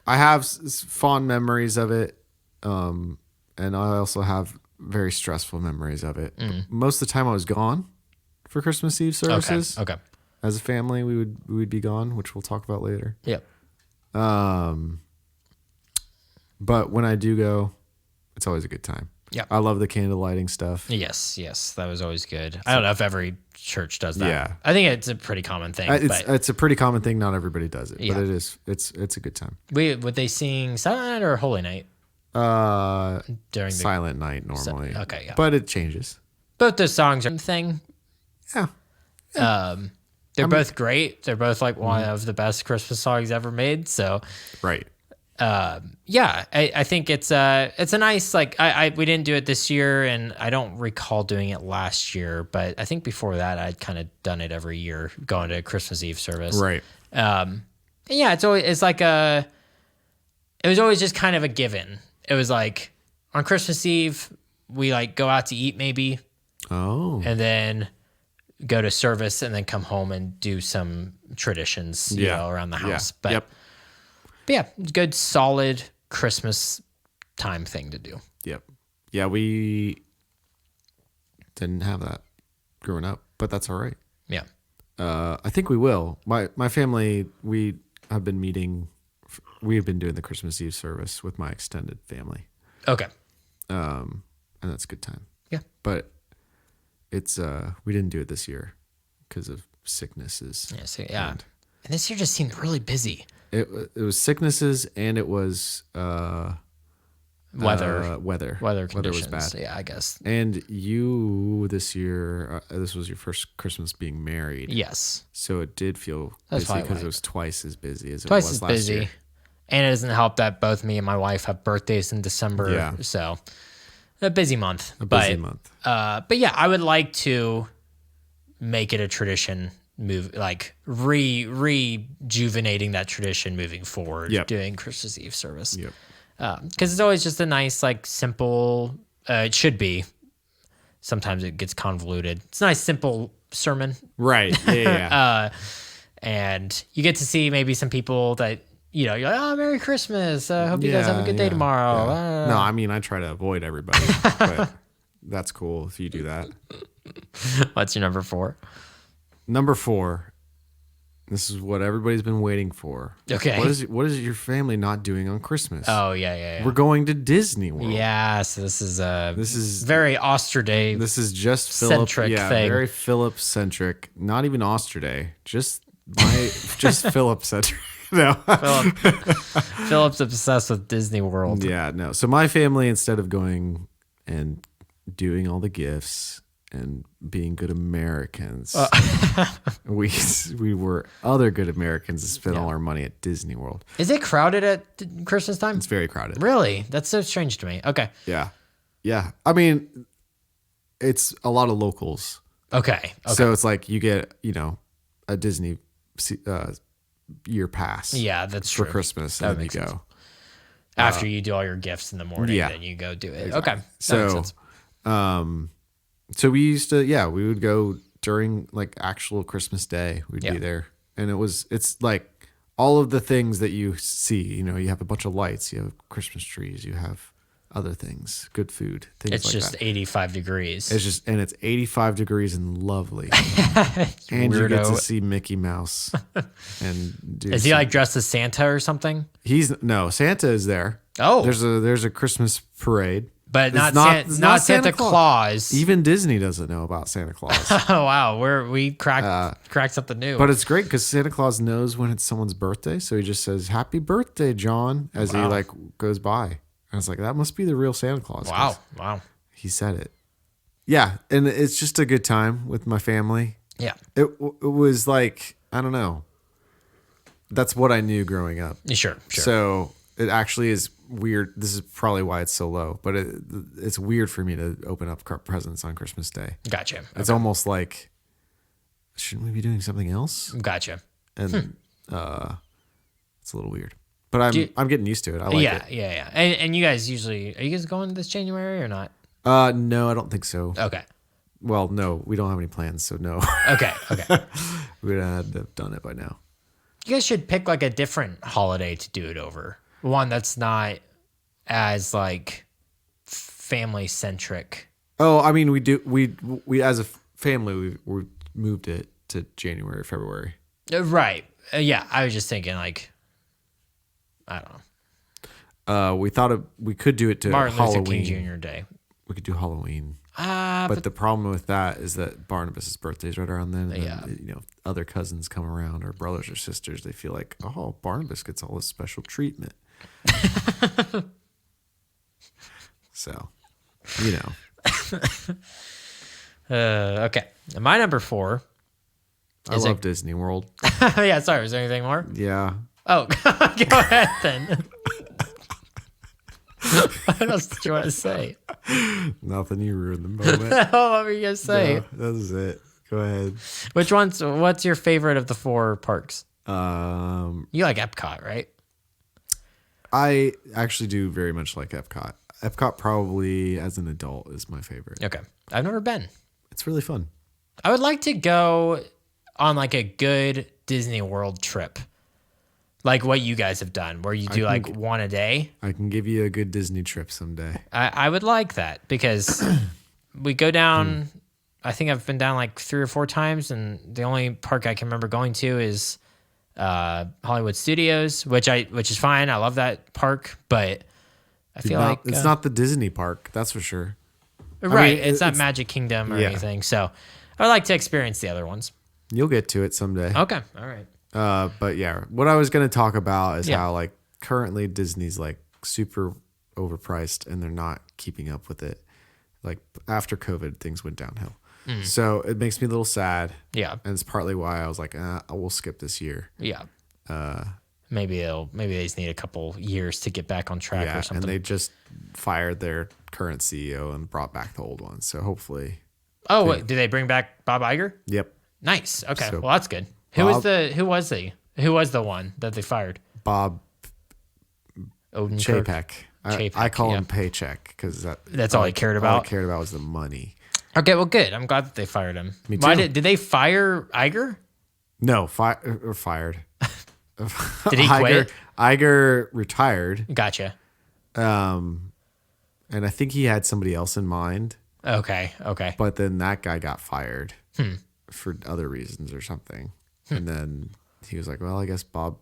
have fond memories of it. And I also have very stressful memories of it. Most of the time I was gone for Christmas Eve services. Okay. As a family, we would be gone, which we'll talk about later. Yep. But when I do go, it's always a good time. Yeah. I love the candle lighting stuff. Yes, that was always good. I don't know if every church does that. Yeah. I think it's a pretty common thing. It's a pretty common thing. Not everybody does it, Yeah. but it's a good time. Would they sing Silent Night or Holy Night during the Silent Night normally. Okay, yeah. But it changes. Both those songs are the thing. Yeah. They're both great. They're both like one of the best Christmas songs ever made. So Right. yeah, I think it's a nice, like, we didn't do it this year, and I don't recall doing it last year, but I think before that I'd kind of done it every year, going to a Christmas Eve service. Right. And yeah, it was always just kind of a given. It was like on Christmas Eve, we like go out to eat maybe, Oh. and then go to service, and then come home and do some traditions, you know, around the house. Yeah. But yeah, good, solid Christmas time thing to do. Yep. Yeah, we didn't have that growing up, but that's all right. Yeah. I think we will. My family, we have been meeting. We have been doing the Christmas Eve service with my extended family. Okay. And that's a good time. Yeah. But it's we didn't do it this year because of sicknesses. Yeah. So, yeah. And this year just seemed really busy. It was sicknesses, and it was Weather conditions. Weather was bad. Yeah, I guess. And you this year, this was your first Christmas being married. Yes. So it did feel That's busy because why it was twice as busy as it Twice was as last busy. year. And it doesn't help that both me and my wife have birthdays in December. Yeah. So a busy month. Busy month. But yeah, I would like to make it a tradition, rejuvenating that tradition moving forward, doing Christmas Eve service. Yep. Because it's always just a nice, like, simple, it should be. Sometimes it gets convoluted. It's a nice, simple sermon. Right. Yeah. And you get to see maybe some people that, you know, you're like, oh, Merry Christmas. Hope you guys have a good day tomorrow. Yeah. No, I mean, I try to avoid everybody, but that's cool if you do that. What's your number 4? Number 4, This is what everybody's been waiting for. Okay. What is your family not doing on Christmas? Oh, yeah. We're going to Disney World. Yeah, so this is very Osterday. This is just Philip Centric thing. Very Philip centric. Not even Osterday. Just Philip centric. No. Philip's obsessed with Disney World. Yeah, no. So my family, instead of going and doing all the gifts and being good Americans, we were other good Americans and spent all our money at Disney World. Is it crowded at Christmas time? It's very crowded. Really? That's so strange to me. Okay. Yeah. I mean, it's a lot of locals. Okay. So it's like you get, a Disney year pass. Yeah, that's for true. Christmas, and then you go. After you do all your gifts in the morning, then you go do it. Exactly. Okay. That makes sense. So we used to, we would go during like actual Christmas Day. We'd be there, and it's like all of the things that you see. You have a bunch of lights, you have Christmas trees, you have other things, good food, things it's like just that. 85 degrees. It's 85 degrees and lovely. And you get to see Mickey Mouse. And is he like dressed as Santa or something? Santa is there. Oh, there's a Christmas parade. But not Santa Claus. Even Disney doesn't know about Santa Claus. Oh wow, we cracked something new. But it's great because Santa Claus knows when it's someone's birthday, so he just says "Happy birthday, John" as he like goes by. And I was like, that must be the real Santa Claus. Wow. He said it. Yeah, and it's just a good time with my family. Yeah. It was like, I don't know. That's what I knew growing up. Sure. So it actually is weird. This is probably why it's so low, but it's weird for me to open up presents on Christmas Day. Gotcha. It's almost like, shouldn't we be doing something else? Gotcha. And it's a little weird, but I'm getting used to it. I like it. Yeah. And you guys are you guys going this January or not? No, I don't think so. Okay. Well, no, we don't have any plans, so no. Okay. We'd have done it by now. You guys should pick like a different holiday to do it over. One that's not as like family centric. Oh, I mean, we as a family we moved it to January, February. Right. Yeah, I was just thinking like, I don't know. We thought we could do it to Martin Halloween. Luther King Jr. Day. We could do Halloween. But the problem with that is that Barnabas' birthday is right around then. And other cousins come around, or brothers or sisters. They feel like, oh, Barnabas gets all this special treatment. So, Okay. My number 4. I love Disney World. Yeah. Sorry. Was there anything more? Yeah. Oh, go ahead then. What else did you want to say? Nothing. You ruined the moment. What were you gonna say? No, that was it. Go ahead. What's your favorite of the 4 parks? You like Epcot, right? I actually do very much like Epcot. Epcot probably as an adult is my favorite. Okay. I've never been. It's really fun. I would like to go on like a good Disney World trip. Like what you guys have done, where you do like one a day. I can give you a good Disney trip someday. I would like that because we go down. I think I've been down like 3 or 4 times, and the only park I can remember going to is Hollywood Studios, which is fine. I love that park, but I feel like it's not the Disney park. That's for sure. Right, it's not Magic Kingdom or anything. So I would like to experience the other ones. You'll get to it someday. Okay, all right. But yeah, what I was going to talk about is how like currently Disney's like super overpriced and they're not keeping up with it. Like after COVID, things went downhill. So it makes me a little sad. Yeah. And it's partly why I was like, we'll skip this year. Yeah. Maybe they just need a couple years to get back on track or something. And they just fired their current CEO and brought back the old one. So hopefully. Oh, wait, did they bring back Bob Iger? Yep. Nice. Okay. So well, that's good. Who was the one that they fired? Bob Odenkirk. Chapek. I call him Paycheck because that's all he cared about. All he cared about was the money. Okay, well, good. I'm glad that they fired him. Me too. Did they fire Iger? No, fired. Did he quit? Iger retired. Gotcha. And I think he had somebody else in mind. Okay. But then that guy got fired for other reasons or something. And then he was like, well, I guess Bob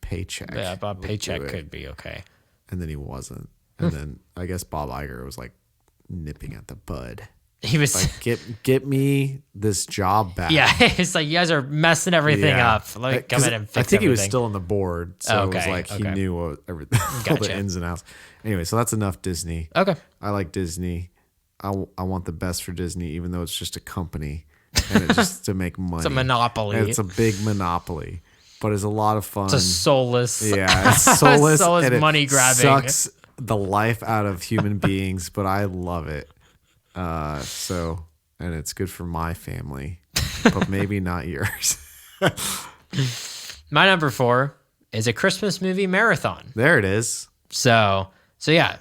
Paycheck. Yeah, Bob will do Paycheck it. could be okay. And then he wasn't. And then I guess Bob Iger was like nipping at the bud. He was Like, get me this job back. yeah. It's like you guys are messing everything up. Let me come in and fix I think he was everything. still on the board, so it was like he knew what everything, all the Gotcha. ins and outs. Anyway, so that's enough Disney. Okay. I like Disney. I want the best for Disney, even though it's just a company and it's just to make money. It's a monopoly. And it's a big monopoly, but it's a lot of fun. It's a soulless. Yeah, it's soulless, and it money grabbing. sucks the life out of human beings, but I love it. And it's good for my family, but maybe not yours. My number 4 is a Christmas movie marathon. There it is. So yeah,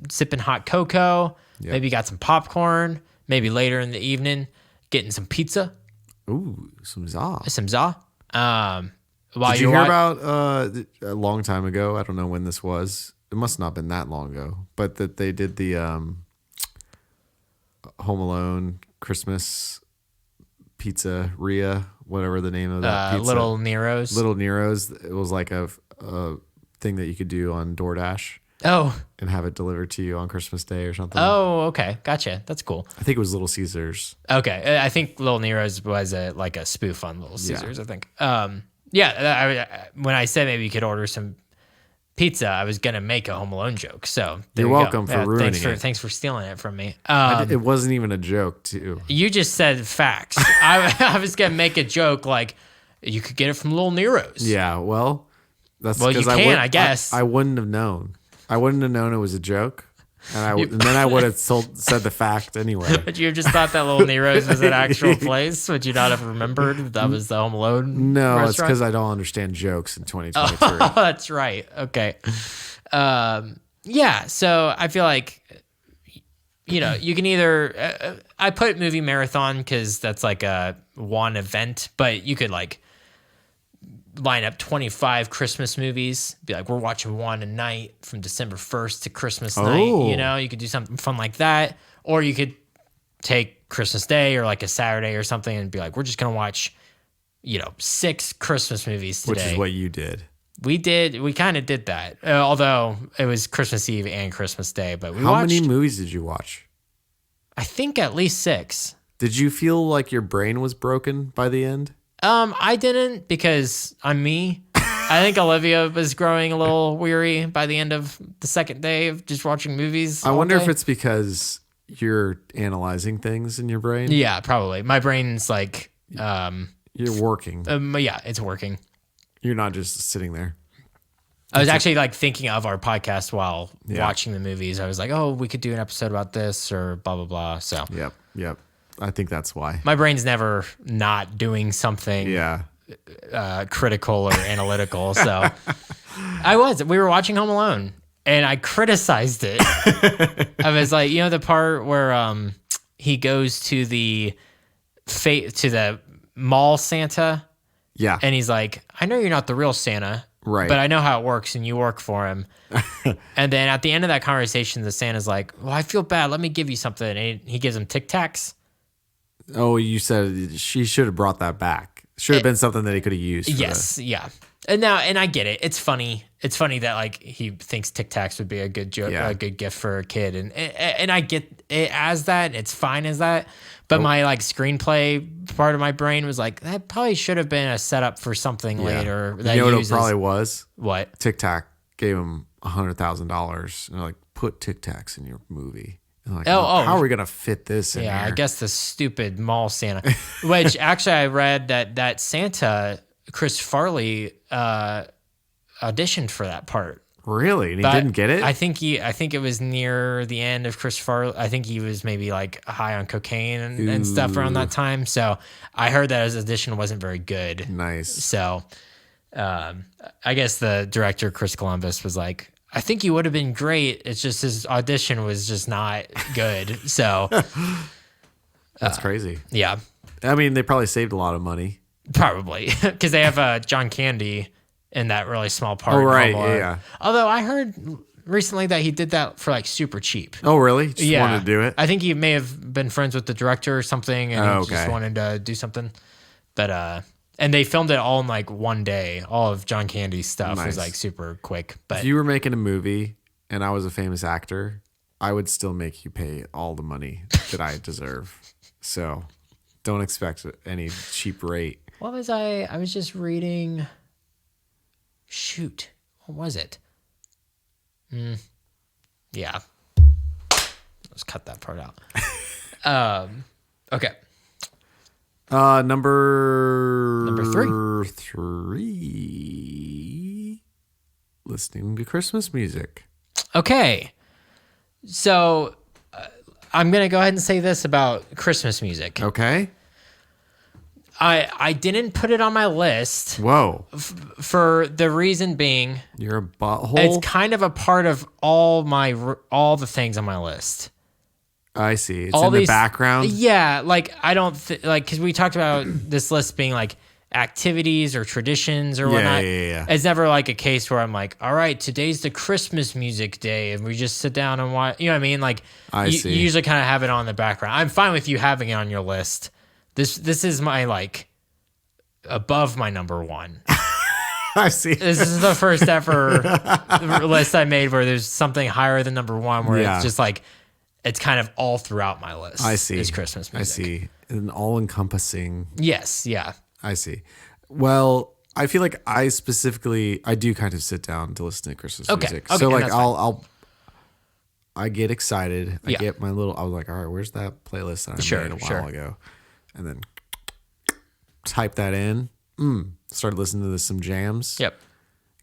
sipping hot cocoa. Yep. Maybe got some popcorn. Maybe later in the evening, getting some pizza, Ooh, some za. some za. While Did you you're hear about a long time ago? I don't know when this was. It must not have been that long ago, but that they did the Home Alone Christmas pizzeria, whatever the name of that pizza. Little Nero's. Little Nero's. It was like a thing that you could do on DoorDash Oh. and have it delivered to you on Christmas Day or something. Oh, okay. Gotcha. That's cool. I think it was Little Caesars. Okay. I think Little Nero's was like a spoof on Little Caesars, I think. Yeah. When I said maybe you could order some pizza, I was going to make a Home Alone joke. So there You're you go. welcome for ruining it. Thanks for stealing it from me. It wasn't even a joke, too. You just said facts. I was going to make a joke like you could get it from Little Nero's. Yeah, well, that's Well, you because can, I guess. I wouldn't have known. I wouldn't have known it was a joke, and then I would have said the fact anyway. But you just thought that Little Nero's was an actual place? Would you not have remembered that was the Home Alone No, it's restaurant? because I don't understand jokes in 2023. Oh, that's right. Okay. Yeah, so I feel like, you can either... I put movie marathon because that's like a one event, but you could like line up 25 Christmas movies, be like, we're watching one a night from December 1st to Christmas night. You could do something fun like that. Or you could take Christmas Day or like a Saturday or something and be like, we're just going to watch, 6 Christmas movies today. Which is what you did. We kind of did that. Although it was Christmas Eve and Christmas Day, but How many movies did you watch? I think at least 6. Did you feel like your brain was broken by the end? I didn't because I'm me. I think Olivia was growing a little weary by the end of the second day of just watching movies. I wonder if it's because you're analyzing things in your brain. Yeah, probably. My brain's like, You're working. yeah, it's working. You're not just sitting there. I was actually like thinking of our podcast while watching the movies. I was like, oh, we could do an episode about this or blah, blah, blah. So Yep. I think that's why. my brain's never not doing something critical or analytical. So we were watching Home Alone and I criticized it. I was like, the part where he goes to the mall Santa. Yeah. And he's like, I know you're not the real Santa. Right. But I know how it works and you work for him. And then at the end of that conversation, the Santa's like, well, I feel bad. Let me give you something. And he gives him Tic Tacs. Oh, you said she should have brought that back. Should have been something that he could have used. Yeah. And I get it. It's funny. It's funny that like he thinks Tic Tacs would be a good joke, a good gift for a kid. And I get it as that. It's fine as that. But my like screenplay part of my brain was like, that probably should have been a setup for something later. That you know what it probably was? What? Tic Tac gave him $100,000. And they're like, put Tic Tacs in your movie. And like, how are we gonna fit this in here? I guess the stupid mall Santa. Which actually I read that Santa, Chris Farley, auditioned for that part. Really? And he didn't get it? I think it was near the end of Chris Farley. I think he was maybe like high on cocaine and stuff around that time. So I heard that his audition wasn't very good. Nice. So I guess the director, Chris Columbus, was like, I think he would have been great. It's just his audition was just not good. So that's crazy. Yeah. I mean, they probably saved a lot of money. Probably. Because they have John Candy in that really small part. Oh, right. Yeah. Although I heard recently that he did that for like super cheap. Oh, really? Just wanted to do it? I think he may have been friends with the director or something and he just wanted to do something. But And they filmed it all in like one day. All of John Candy's stuff was Nice. like super quick. But If you were making a movie and I was a famous actor, I would still make you pay all the money that I deserve. So don't expect any cheap rate. what was I was just reading. Shoot. What was it? Yeah. Let's cut that part out. Okay. Number three. Listening to Christmas music. Okay. So I'm going to go ahead and say this about Christmas music. Okay. I didn't put it on my list Whoa. for the reason being You're a butthole. it's kind of a part of all the things on my list. I see. It's All in the these- background. Yeah, like I don't like because we talked about this list being like activities or traditions or whatnot. Yeah. It's never like a case where I'm like, all right, today's the Christmas music day, and we just sit down and watch. You know what I mean? Like I you see. usually kind of have it on in the background. I'm fine with you having it on your list. This is my like above my number one. I see. This is the first ever list I made where there's something higher than number one, where Yeah. it's just like it's kind of all throughout my list. I see. Is Christmas music. I see. An all-encompassing. Yes, yeah. I see. Well, I feel like I do kind of sit down to listen to Christmas Okay, music. okay, So and like that's I get excited. I Yeah. get my little. I was like, all right, where's that playlist that I Sure, made a while sure. ago, and then type that in. Start listening to some jams. Yep.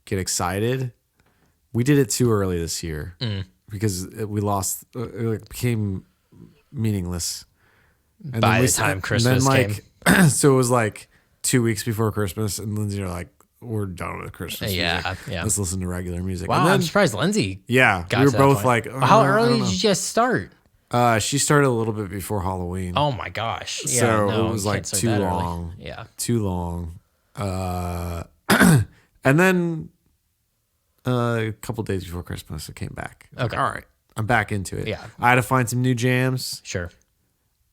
Get excited. We did it too early this year Mm. because we lost. It became meaningless. And By then the time and Christmas then so it was like 2 weeks before Christmas, and Lindsay are like, "We're done with Christmas Yeah, music. yeah. Let's listen to regular music." Wow, And then, I'm surprised Lindsay. yeah, got we were to that both point. like, How I early don't did know." you just start? She started a little bit before Halloween. Oh my gosh. Yeah, So no, it was you like can't start too that early. long. Yeah. Too long. And then a couple days before Christmas, I came back. Okay. All right, I'm back into it. Yeah. I had to find some new jams. Sure.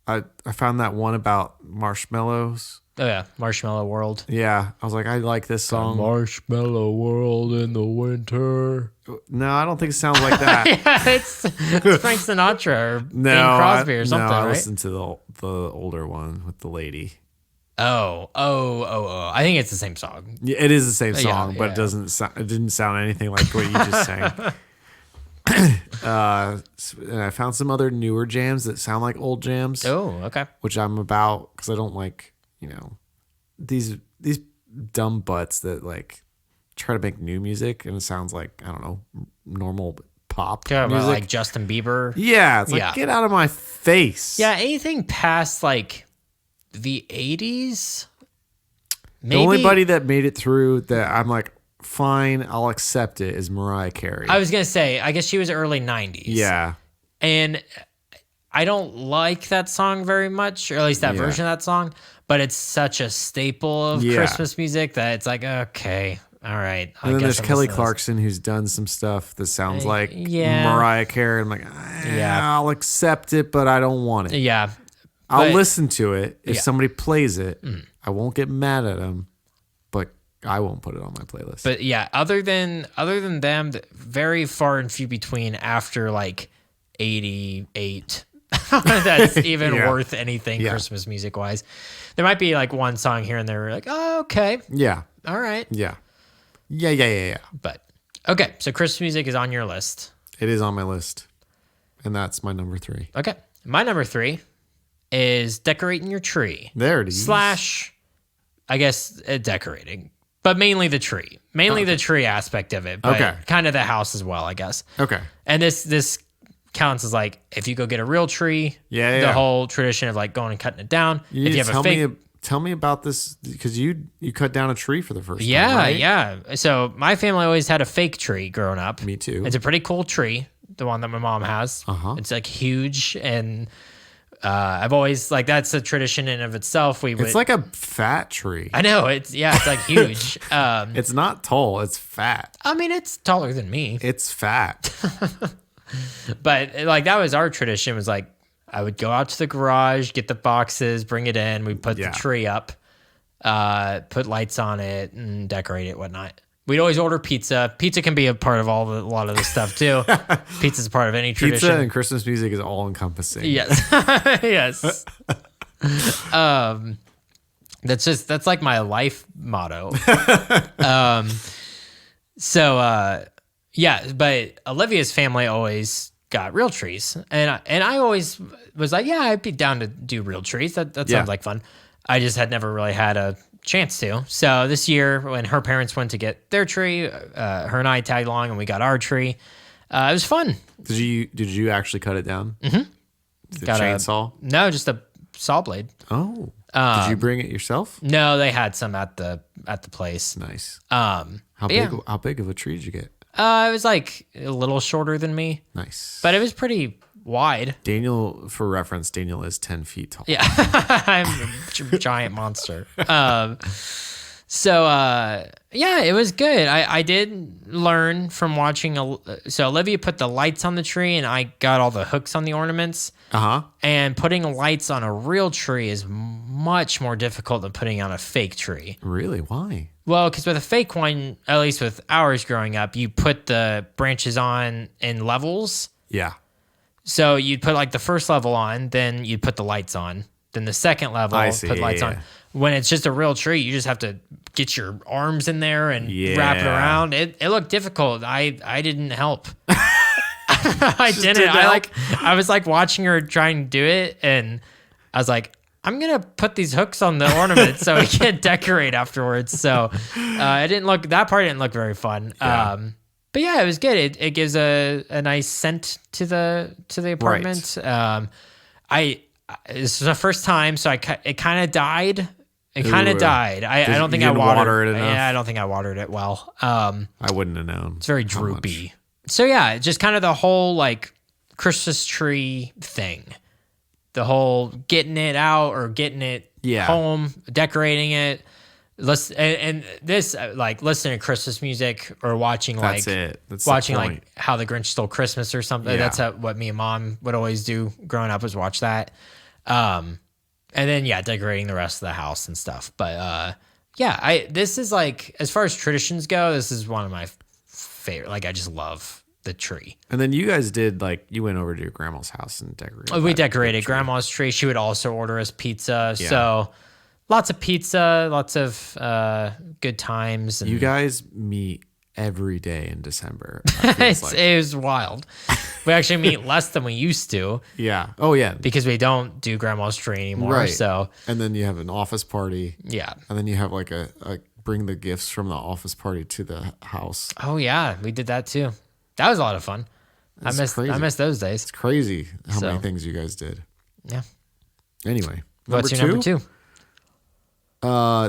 I found that one about marshmallows. Oh yeah, Marshmallow World. Yeah, I was like, I like this song. Marshmallow World in the winter. No, I don't think it sounds like that. Yeah, it's Frank Sinatra or Bing No, Crosby or something, I right? listened to the older one with the lady. Oh. I think it's the same song. Yeah, it is the same Yeah, song, but yeah. it doesn't sound. It didn't sound anything like what you just sang. And I found some other newer jams that sound like old jams, Oh, okay. which I'm about because I don't like these dumb butts that like try to make new music and it sounds like I don't know normal pop Talking about music. like Justin Bieber. Yeah, it's like Yeah. get out of my face. Yeah, anything past like the 80s. The only buddy that made it through that I'm like, fine, I'll accept it is Mariah Carey. I was gonna say, I guess she was early 90s. Yeah. And I don't like that song very much, or at least that Yeah. version of that song, but it's such a staple of Yeah. Christmas music that it's like, okay, all right. And then there's I'm Kelly listening to this. Clarkson who's done some stuff that sounds like yeah. Mariah Carey. I'm like, Yeah. I'll accept it, but I don't want it. Yeah. I'll but- listen to it if Yeah. somebody plays it. I won't get mad at them, but I won't put it on my playlist. But yeah, other than them, very far and few between after like 88. That's even Yeah. worth anything Yeah. Christmas music wise. There might be like one song here and there where you're like, oh, okay, yeah, all right. yeah. But okay, so Christmas music is on your list. It is on my list, and that's my number 3. Okay. My number 3 is decorating your tree. There it is. Slash, I guess, decorating. But mainly the tree. Mainly the tree aspect of it. But Okay. kind of the house as well, I guess. Okay. And this counts as like, if you go get a real tree, Yeah, the yeah. whole tradition of like going and cutting it down. You if need you to have a fake... tell me about this because you cut down a tree for the first time. Yeah, right? yeah. So my family always had a fake tree growing up. Me too. It's a pretty cool tree, the one that my mom has. Uh-huh. It's like huge, and I've always like that's a tradition in of itself. It's like a fat tree. I know it's like huge. It's not tall. It's fat. I mean, it's taller than me, It's fat. but like that was our tradition. Was like I would go out to the garage, get the boxes, bring it in. We put Yeah. the tree up, put lights on it and decorate it, whatnot. We'd always order pizza. Pizza can be a part of a lot of this stuff too. Pizza's a part of any tradition. Pizza and Christmas music is all encompassing. Yes. Yes. That's like my life motto. Yeah, but Olivia's family always got real trees. And I always was like, yeah, I'd be down to do real trees. That sounds like fun. I just had never really had a chance to. So this year when her parents went to get their tree, her and I tagged along and we got our tree. It was fun. Did you actually cut it down? Mm-hmm. The chainsaw? No, just a saw blade. Oh. Did you bring it yourself? No, they had some at the place. Nice. How big of a tree did you get? It was like a little shorter than me. Nice. But it was pretty wide. Daniel, for reference, Daniel is 10 feet tall. Yeah. I'm a giant monster. Yeah, it was good. I did learn from watching. So Olivia put the lights on the tree and I got all the hooks on the ornaments. Uh-huh. And putting lights on a real tree is much more difficult than putting on a fake tree. Really? Why? Well, because with a fake one, at least with ours growing up, you put the branches on in levels. Yeah. So you'd put like the first level on, then you'd put the lights on. Then the second level, put lights on. When it's just a real tree, you just have to get your arms in there and wrap it around. It looked difficult. I didn't help. I didn't. I was like watching her trying to do it, and I was like, I'm gonna put these hooks on the ornaments so we can decorate afterwards. So that part didn't look very fun. Yeah. But yeah, it was good. It gives a nice scent to the apartment. Right. This was the first time, so it kind of died. It kind of died. I don't think I watered it enough. Yeah, I don't think I watered it well. I wouldn't have known. It's very droopy. So yeah, just kind of the whole like Christmas tree thing. The whole getting it out or getting it home, decorating it. And this like listening to Christmas music or watching like watching like How the Grinch Stole Christmas or something. Yeah. That's what me and Mom would always do growing up, was watch that. And then decorating the rest of the house and stuff. But this is like, as far as traditions go, this is one of my favorite. Like I just love the tree. And then you guys did you went over to your grandma's house and decorated. We decorated grandma's tree. She would also order us pizza. Yeah. So lots of pizza, lots of good times. And you guys meet every day in December. It was wild. We actually meet less than we used to. Yeah. Oh, yeah. Because we don't do grandma's tree anymore. Right. So. And then you have an office party. Yeah. And then you have like a bring the gifts from the office party to the house. Oh, yeah. We did that too. That was a lot of fun. I miss those days. It's crazy how many things you guys did. Yeah. Anyway. What's your number two?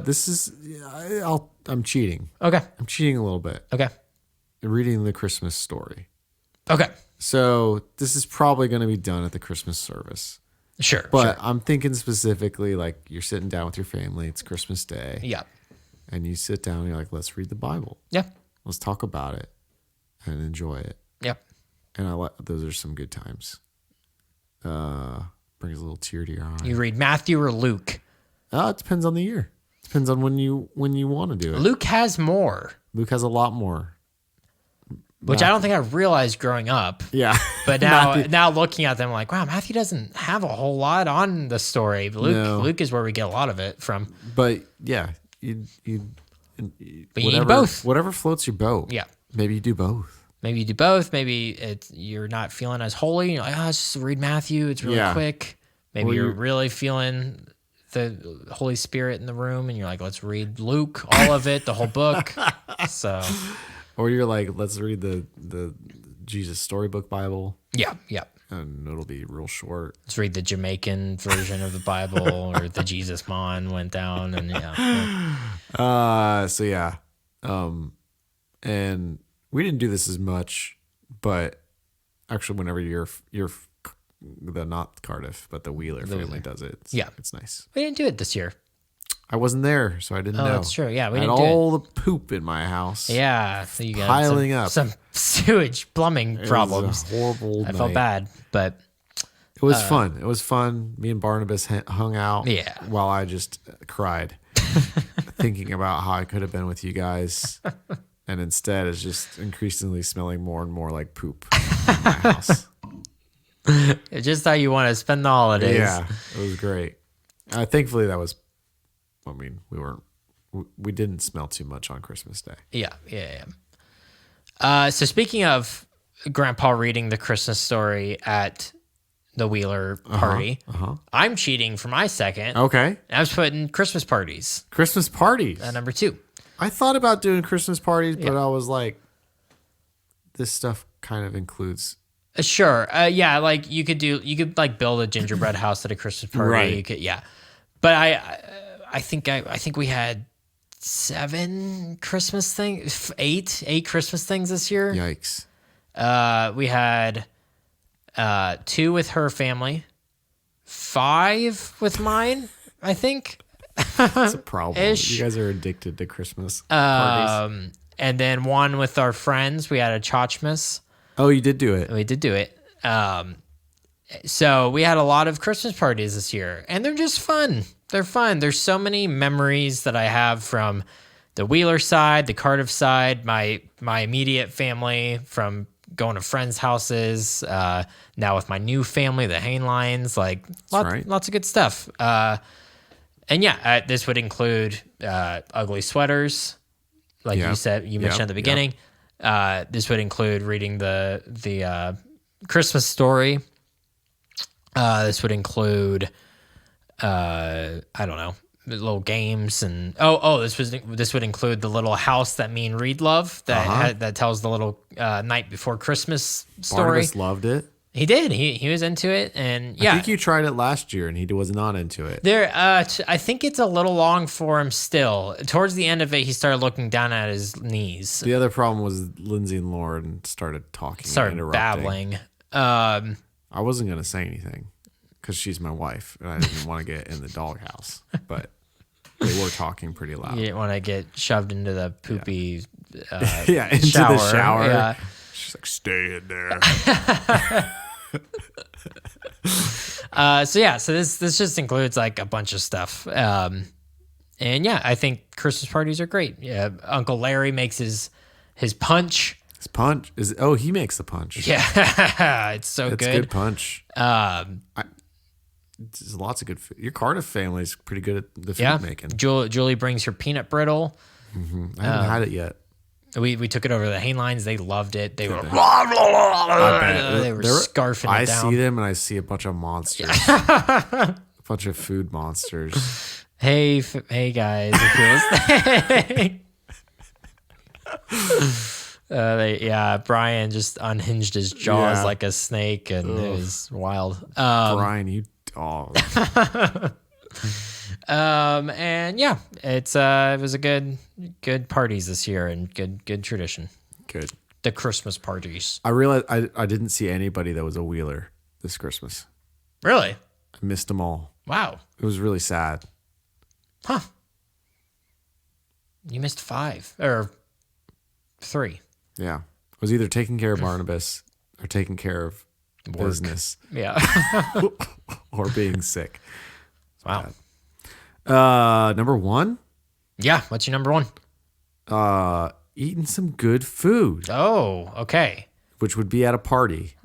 This is I'm cheating. Okay. I'm cheating a little bit. Okay. Reading the Christmas story. Okay. So this is probably going to be done at the Christmas service. Sure. But I'm thinking specifically like you're sitting down with your family. It's Christmas Day. Yeah. And you sit down and you're like, let's read the Bible. Yeah. Let's talk about it and enjoy it. Yeah. And those are some good times. Brings a little tear to your eye. You read Matthew or Luke? It depends on the year. Depends on when you want to do it. Luke has more. Luke has a lot more. Which I don't think I realized growing up. Yeah. But now looking at them, I'm like, wow, Matthew doesn't have a whole lot on the story. But Luke is where we get a lot of it from. But yeah, you need both. Whatever floats your boat. Yeah. Maybe you do both. Maybe you're not feeling as holy. You're like, let's just read Matthew. It's really quick. Maybe you're really feeling the Holy Spirit in the room, and you're like, let's read Luke, all of it, the whole book. So. Or you're like, let's read the Jesus Storybook Bible. Yeah. And it'll be real short. Let's read the Jamaican version of the Bible, or the Jesus Mon went down, and and we didn't do this as much, but actually, whenever you're the not Cardiff, but the Wheeler family does it. It's nice. We didn't do it this year. I wasn't there, so I didn't know. That's true. Yeah, we didn't do all the poop in my house. Yeah, so you got piling up. Some sewage plumbing problems. It was a horrible night. I felt bad, but it was fun. It was fun. Me and Barnabas hung out. Yeah. While I just cried. thinking about how I could have been with you guys, and instead it's just increasingly smelling more and more like poop in my house. It's just how you want to spend the holidays. Yeah, it was great. Thankfully, that was. I mean, we didn't smell too much on Christmas Day. Yeah. So speaking of Grandpa reading the Christmas story at the Wheeler party, I'm cheating for my second. Okay. I was putting Christmas parties Christmas parties. at number 2. I thought about doing Christmas parties, but I was like, this stuff kind of includes. Sure. Yeah, like you could like build a gingerbread house at a Christmas party. Right. You could, yeah. But I think we had 7 Christmas things, 8 Christmas things this year. Yikes. We had 2 with her family, 5 with mine, I think. That's a problem. Ish. You guys are addicted to Christmas parties. And then 1 with our friends. We had a Chachmas. Oh, you did do it. We did do it. So we had a lot of Christmas parties this year, and they're just fun. They're fun. There's so many memories that I have from the Wheeler side, the Cardiff side, my immediate family, from going to friends' houses, now with my new family, the Hainlines, like lots of good stuff. And yeah, this would include ugly sweaters, like you mentioned at the beginning. This would include reading the Christmas story. This would include I don't know, little games, and this would include the little house that me and Reed love that tells the little night before Christmas story. Barnabas loved it. He did. He was into it, and yeah. I think you tried it last year, and he was not into it. I think it's a little long for him still. Towards the end of it, he started looking down at his knees. The other problem was Lindsay and Lauren started talking, Started babbling. I wasn't gonna say anything because she's my wife, and I didn't want to get in the doghouse, but they were talking pretty loud. You didn't want to get shoved into the poopy into shower. the shower. Yeah. She's like, stay in there. So this just includes like a bunch of stuff. And yeah, I think Christmas parties are great. Yeah, Uncle Larry makes his punch. His punch he makes the punch. Yeah, it's so It's good. good punch. There's lots of good food. Your Cardiff family's pretty good at the food making. Julie brings her peanut brittle. I haven't had it yet. We took it over to the Hainlines. They loved it. They were They were scarfing it down. I see them and I see a bunch of monsters. A bunch of food monsters. Hey guys, if you're listening. Brian just unhinged his jaws like a snake, and it was wild. Brian, you dog. And yeah, it was a good parties this year, and good tradition. Good. The Christmas parties. I realized I didn't see anybody that was a Wheeler this Christmas. Really? I missed them all. Wow. It was really sad. Huh. You missed 5 or 3. Yeah. I was either taking care of Barnabas or taking care of business. Yeah. Or being sick. Wow. Number 1? Yeah. What's your number 1? Eating some good food. Oh, okay. Which would be at a party.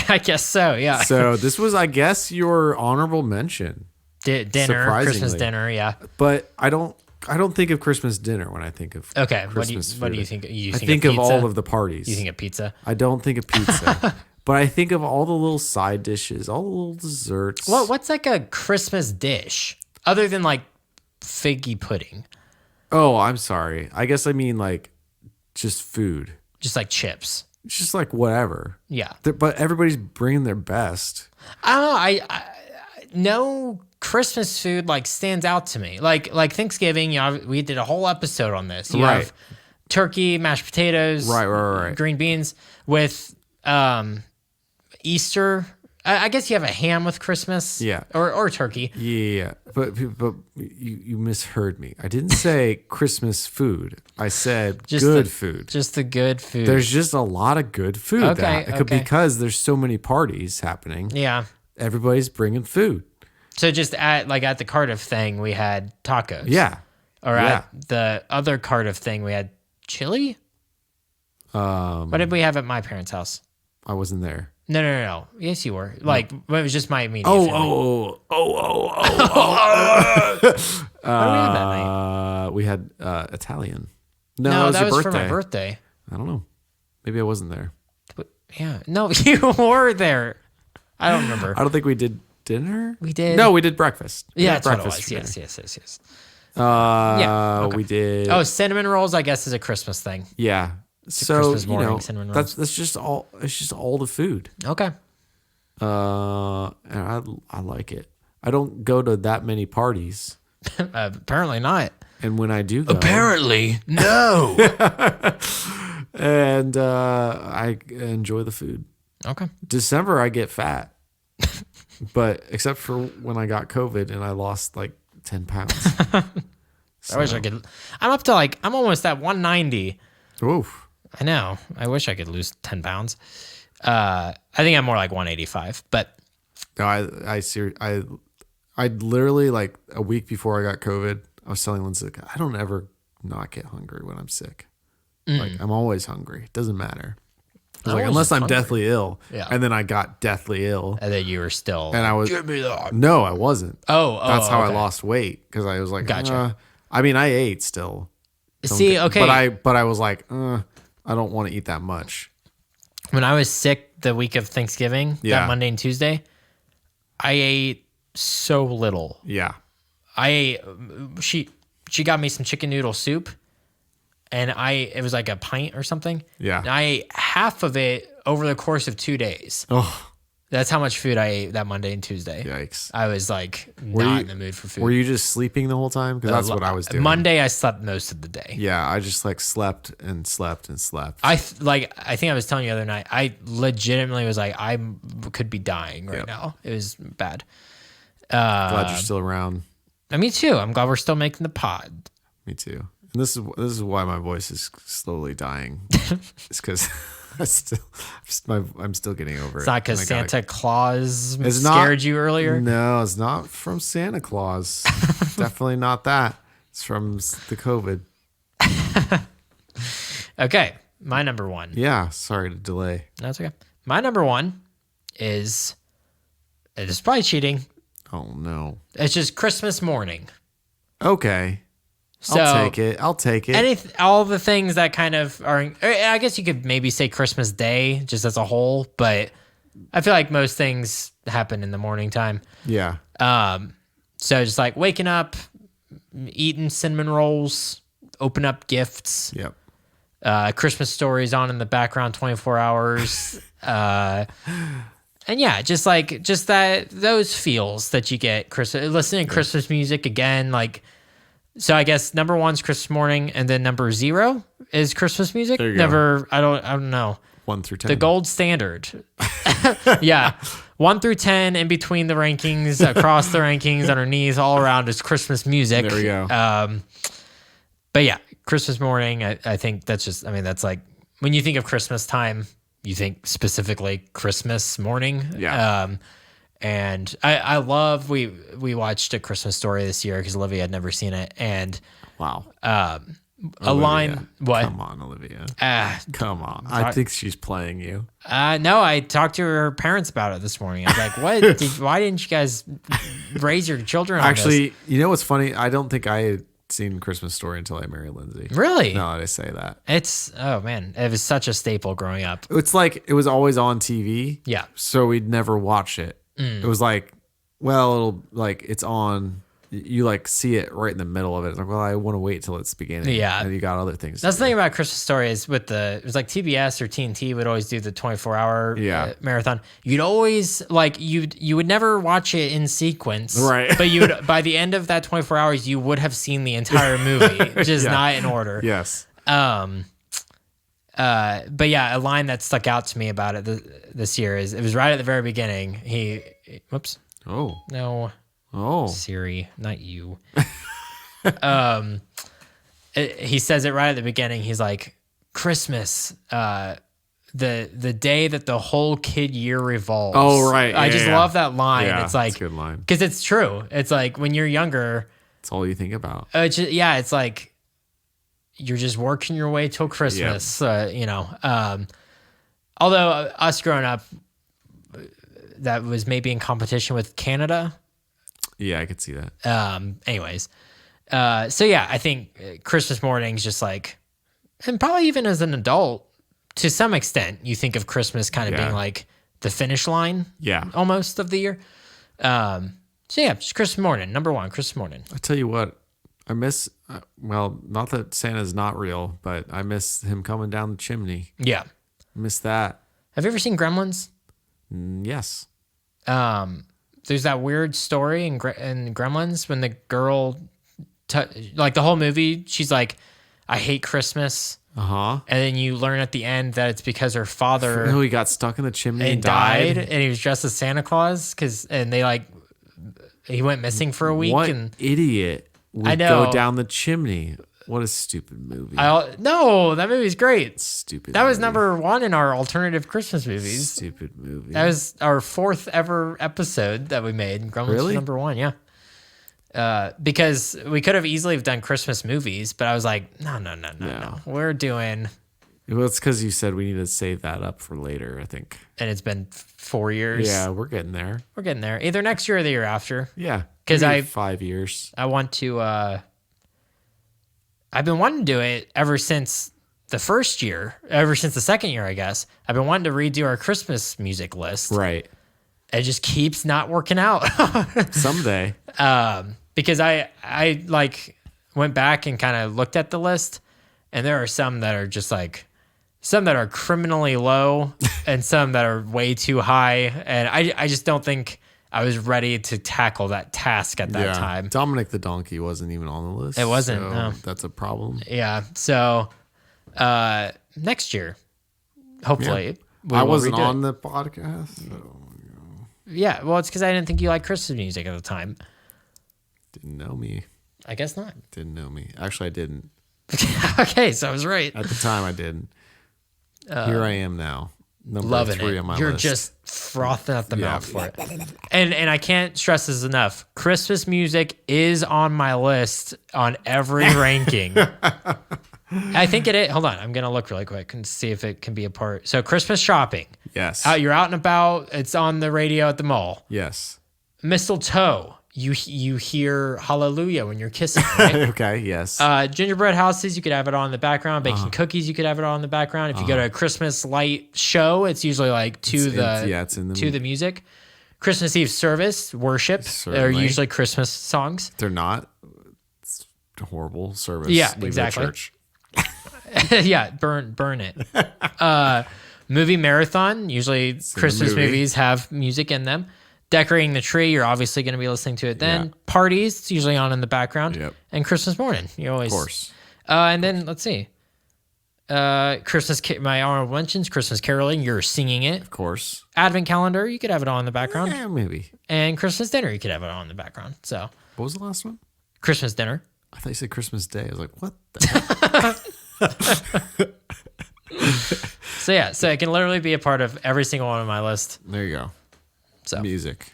I guess so, yeah. So this was, I guess, your honorable mention. Dinner, Christmas dinner, yeah. But I don't think of Christmas dinner when I think of Christmas food. What do you think? I think of all of the parties. You think of pizza? I don't think of pizza. But I think of all the little side dishes, all the little desserts. What's like a Christmas dish other than like figgy pudding? Oh, I'm sorry. I guess I mean like just food. Just like chips. It's just like whatever. Yeah. But everybody's bringing their best. I no Christmas food like stands out to me. Like Thanksgiving, we did a whole episode on this. You have turkey, mashed potatoes, right. green beans with Easter. I guess you have a ham with Christmas. Yeah. Or turkey. Yeah. But you misheard me. I didn't say Christmas food. I said Just good food. Just the good food. There's just a lot of good food. Okay. Because there's so many parties happening. Yeah. Everybody's bringing food. So just at the Cardiff thing, we had tacos. Yeah. Or Yeah. at the other Cardiff thing, we had chili. What did we have at my parents' house? I wasn't there. No. Yes, you were. Like, it was just my immediate Oh, family. What did we have that night? We had Italian. No, it that your was for my birthday. I don't know. Maybe I wasn't there. But, yeah. No, you were there. I don't remember. I don't think we did dinner. We did. No, we did breakfast. We Yeah, had that's what it breakfast was. for dinner. Yes. Yeah. okay. We did. Oh, cinnamon rolls, I guess, is a Christmas thing. Yeah. So Christmas morning cinnamon rolls. that's just all. It's just all the food. Okay. And I like it. I don't go to that many parties, Apparently not. and when I do go, Apparently, no. and I enjoy the food. Okay. December I get fat, but except for when I got COVID and I lost like 10 pounds. I wish I could. I'm up to I'm almost at 190. Oof. I know. I wish I could lose 10 pounds. I think I'm more like 185, but No, I literally like a week before I got COVID, I was telling Lindsay, I don't ever not get hungry when I'm sick. Like I'm always hungry. It doesn't matter. I was like, was unless just I'm hungry. deathly ill. Yeah. And then I got deathly ill. and then you were still. And I was Give me that. no, I wasn't. Oh, That's how I okay. lost weight because I was like, Gotcha. I mean, I ate still. See, okay. But I was like, I don't want to eat that much. When I was sick the week of Thanksgiving, Yeah. that Monday and Tuesday, I ate so little. Yeah. She got me some chicken noodle soup, and it was like a pint or something. Yeah. And I ate half of it over the course of 2 days. Oh, That's how much food I ate that Monday and Tuesday. yikes. I was like Were not you- in the mood for food. Were you just sleeping the whole time? Because that's what I was doing. Monday, I slept most of the day. Yeah, I just like slept and slept and slept. I think I was telling you the other night, I legitimately was like, I could be dying right now. It was bad. Glad you're still around. Me too. I'm glad we're still making the pod. Me too. And this is why my voice is slowly dying. It's because I'm still getting over it. It's not because And I gotta- Santa Claus It's not- scared you earlier. No, it's not from Santa Claus. Definitely not that. It's from the COVID. Okay, my number one. Yeah, sorry to delay. That's okay. My number one is, it's probably cheating. Oh no. It's just Christmas morning. Okay. So I'll take it. all the things that kind of are, I guess you could maybe say Christmas Day just as a whole, but I feel like most things happen in the morning time. Yeah. So just like waking up, eating cinnamon rolls, open up gifts, Yep. Christmas stories on in the background 24 hours. And yeah, just those feels that you get listening to Christmas music again, so I guess number one's Christmas morning, and then number 0 is Christmas music. There you go. I don't know. 1 through 10. The gold standard. Yeah. 1 through 10 in between the rankings, across the rankings, underneath, all around is Christmas music. There we go. But yeah, Christmas morning, I think that's like when you think of Christmas time, you think specifically Christmas morning. Yeah. And I love, we watched A Christmas Story this year because Olivia had never seen it. And Wow. a Olivia. line, what? Come on, Olivia. Come on. I Sorry. think she's playing you. No, I talked to her parents about it this morning. I was like, why didn't you guys raise your children on Actually, you know what's funny? I don't think I had seen Christmas Story until I married Lindsay. this? Really? Now that I say that. Oh man, it was such a staple growing up. It's like it was always on TV. Yeah. So we'd never watch it. It was like, well, it's on. You see it right in the middle of it. It's like, well, I want to wait till it's beginning. Yeah. And you got other things. That's to the do. thing about Christmas Story is it was like TBS or TNT would always do the 24-hour marathon. You'd always you would never watch it in sequence, Right. But you would by the end of that 24 hours you would have seen the entire movie, just Yeah. not in order. Yes. But yeah, a line that stuck out to me about it this year is it was right at the very beginning. Whoops, Oh. no, Oh. Siri, not you. He says it right at the beginning. He's like, Christmas, the day that the whole kid year revolves. Oh, right. I Yeah, just yeah. love that line. Yeah, it's like, that's a good line. because it's true. It's like when you're younger, That's all you think about. It's like you're just working your way till Christmas. Although us growing up, that was maybe in competition with Canada. Yeah, I could see that. Anyways, I think Christmas morning's just like, and probably even as an adult, to some extent, you think of Christmas kind of being like the finish line, almost of the year. Just Christmas morning, number one, Christmas morning. I tell you what, I miss. Not that Santa's not real, but I miss him coming down the chimney. Yeah, I miss that. Have you ever seen Gremlins? Yes. There's that weird story in Gremlins when the girl, like the whole movie, she's like, "I hate Christmas." And then you learn at the end that it's because her father. Oh, he got stuck in the chimney and died, and he was dressed as Santa Claus he went missing for a week. What and idiot would go down the chimney? What a stupid movie. No, that movie's great. Stupid. That was number one in our alternative Christmas movies. Stupid movie. That was our 4th ever episode that we made. Gremlins was number 1, yeah. Because we could have easily have done Christmas movies, but I was like, no. We're doing. Well, it's because you said we need to save that up for later, I think. And it's been 4 years. Yeah, we're getting there. We're getting there. Either next year or the year after. Yeah. Because 5 years. I want to. I've been wanting to do it ever since the first year, ever since the second year, I guess. I've been wanting to redo our Christmas music list. Right. It just keeps not working out. Someday. Because I went back and kind of looked at the list, and there are some that are just like, some that are criminally low and some that are way too high. And I just don't think I was ready to tackle that task at that time. Dominic the Donkey wasn't even on the list. It wasn't. So no. That's a problem. Yeah. So next year, hopefully. I wasn't on the podcast. So, Yeah. Well, it's because I didn't think you liked Christmas music at the time. Didn't know me. I guess not. Didn't know me. Actually, I didn't. Okay. So I was right. At the time, I didn't. Here I am now. Number Loving 3 it. on my You're list. just frothing at the mouth for it. And I can't stress this enough. Christmas music is on my list on every ranking. I think it is. Hold on. I'm going to look really quick and see if it can be a part. So Christmas shopping. Yes. You're out and about. It's on the radio at the mall. Yes. Mistletoe. You hear hallelujah when you're kissing, right? Okay, yes. Gingerbread houses, you could have it on in the background. Baking cookies, you could have it on in the background. If you go to a Christmas light show, it's usually like to the music. Christmas Eve service, worship, are usually Christmas songs. They're not. It's a horrible service. Yeah, Leave exactly. The church. Yeah, burn it. Movie marathon, usually Christmas movies have music in them. Decorating the tree, you're obviously going to be listening to it then. Yeah. Parties, it's usually on in the background. Yep. And Christmas morning, you always. Of course. And then, let's see. My honorable mentions, Christmas caroling, you're singing it. Of course. Advent calendar, you could have it on in the background. Yeah, maybe. And Christmas dinner, you could have it on in the background. So. What was the last one? Christmas dinner. I thought you said Christmas Day. I was like, what the So it can literally be a part of every single one on my list. There you go. So. Music,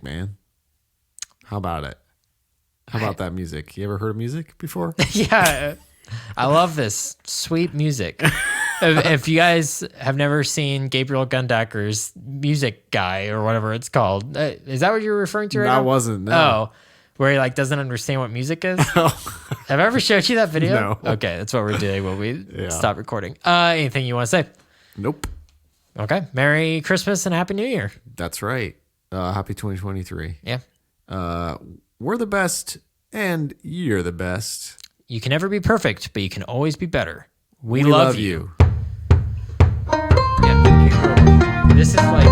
man. How about it? How about that music? You ever heard of music before? Yeah, I love this sweet music. If you guys have never seen Gabriel Gundacker's Music Guy or whatever it's called, is that what you're referring to right now? That wasn't. No. Oh, where he doesn't understand what music is. Have I ever showed you that video? No. Okay, that's what we're doing when we stop recording. Anything you want to say? Nope. Okay. Merry Christmas and Happy New Year. That's right. Happy 2023. Yeah. We're the best and you're the best. You can never be perfect, but you can always be better. We love you. Yeah. This is why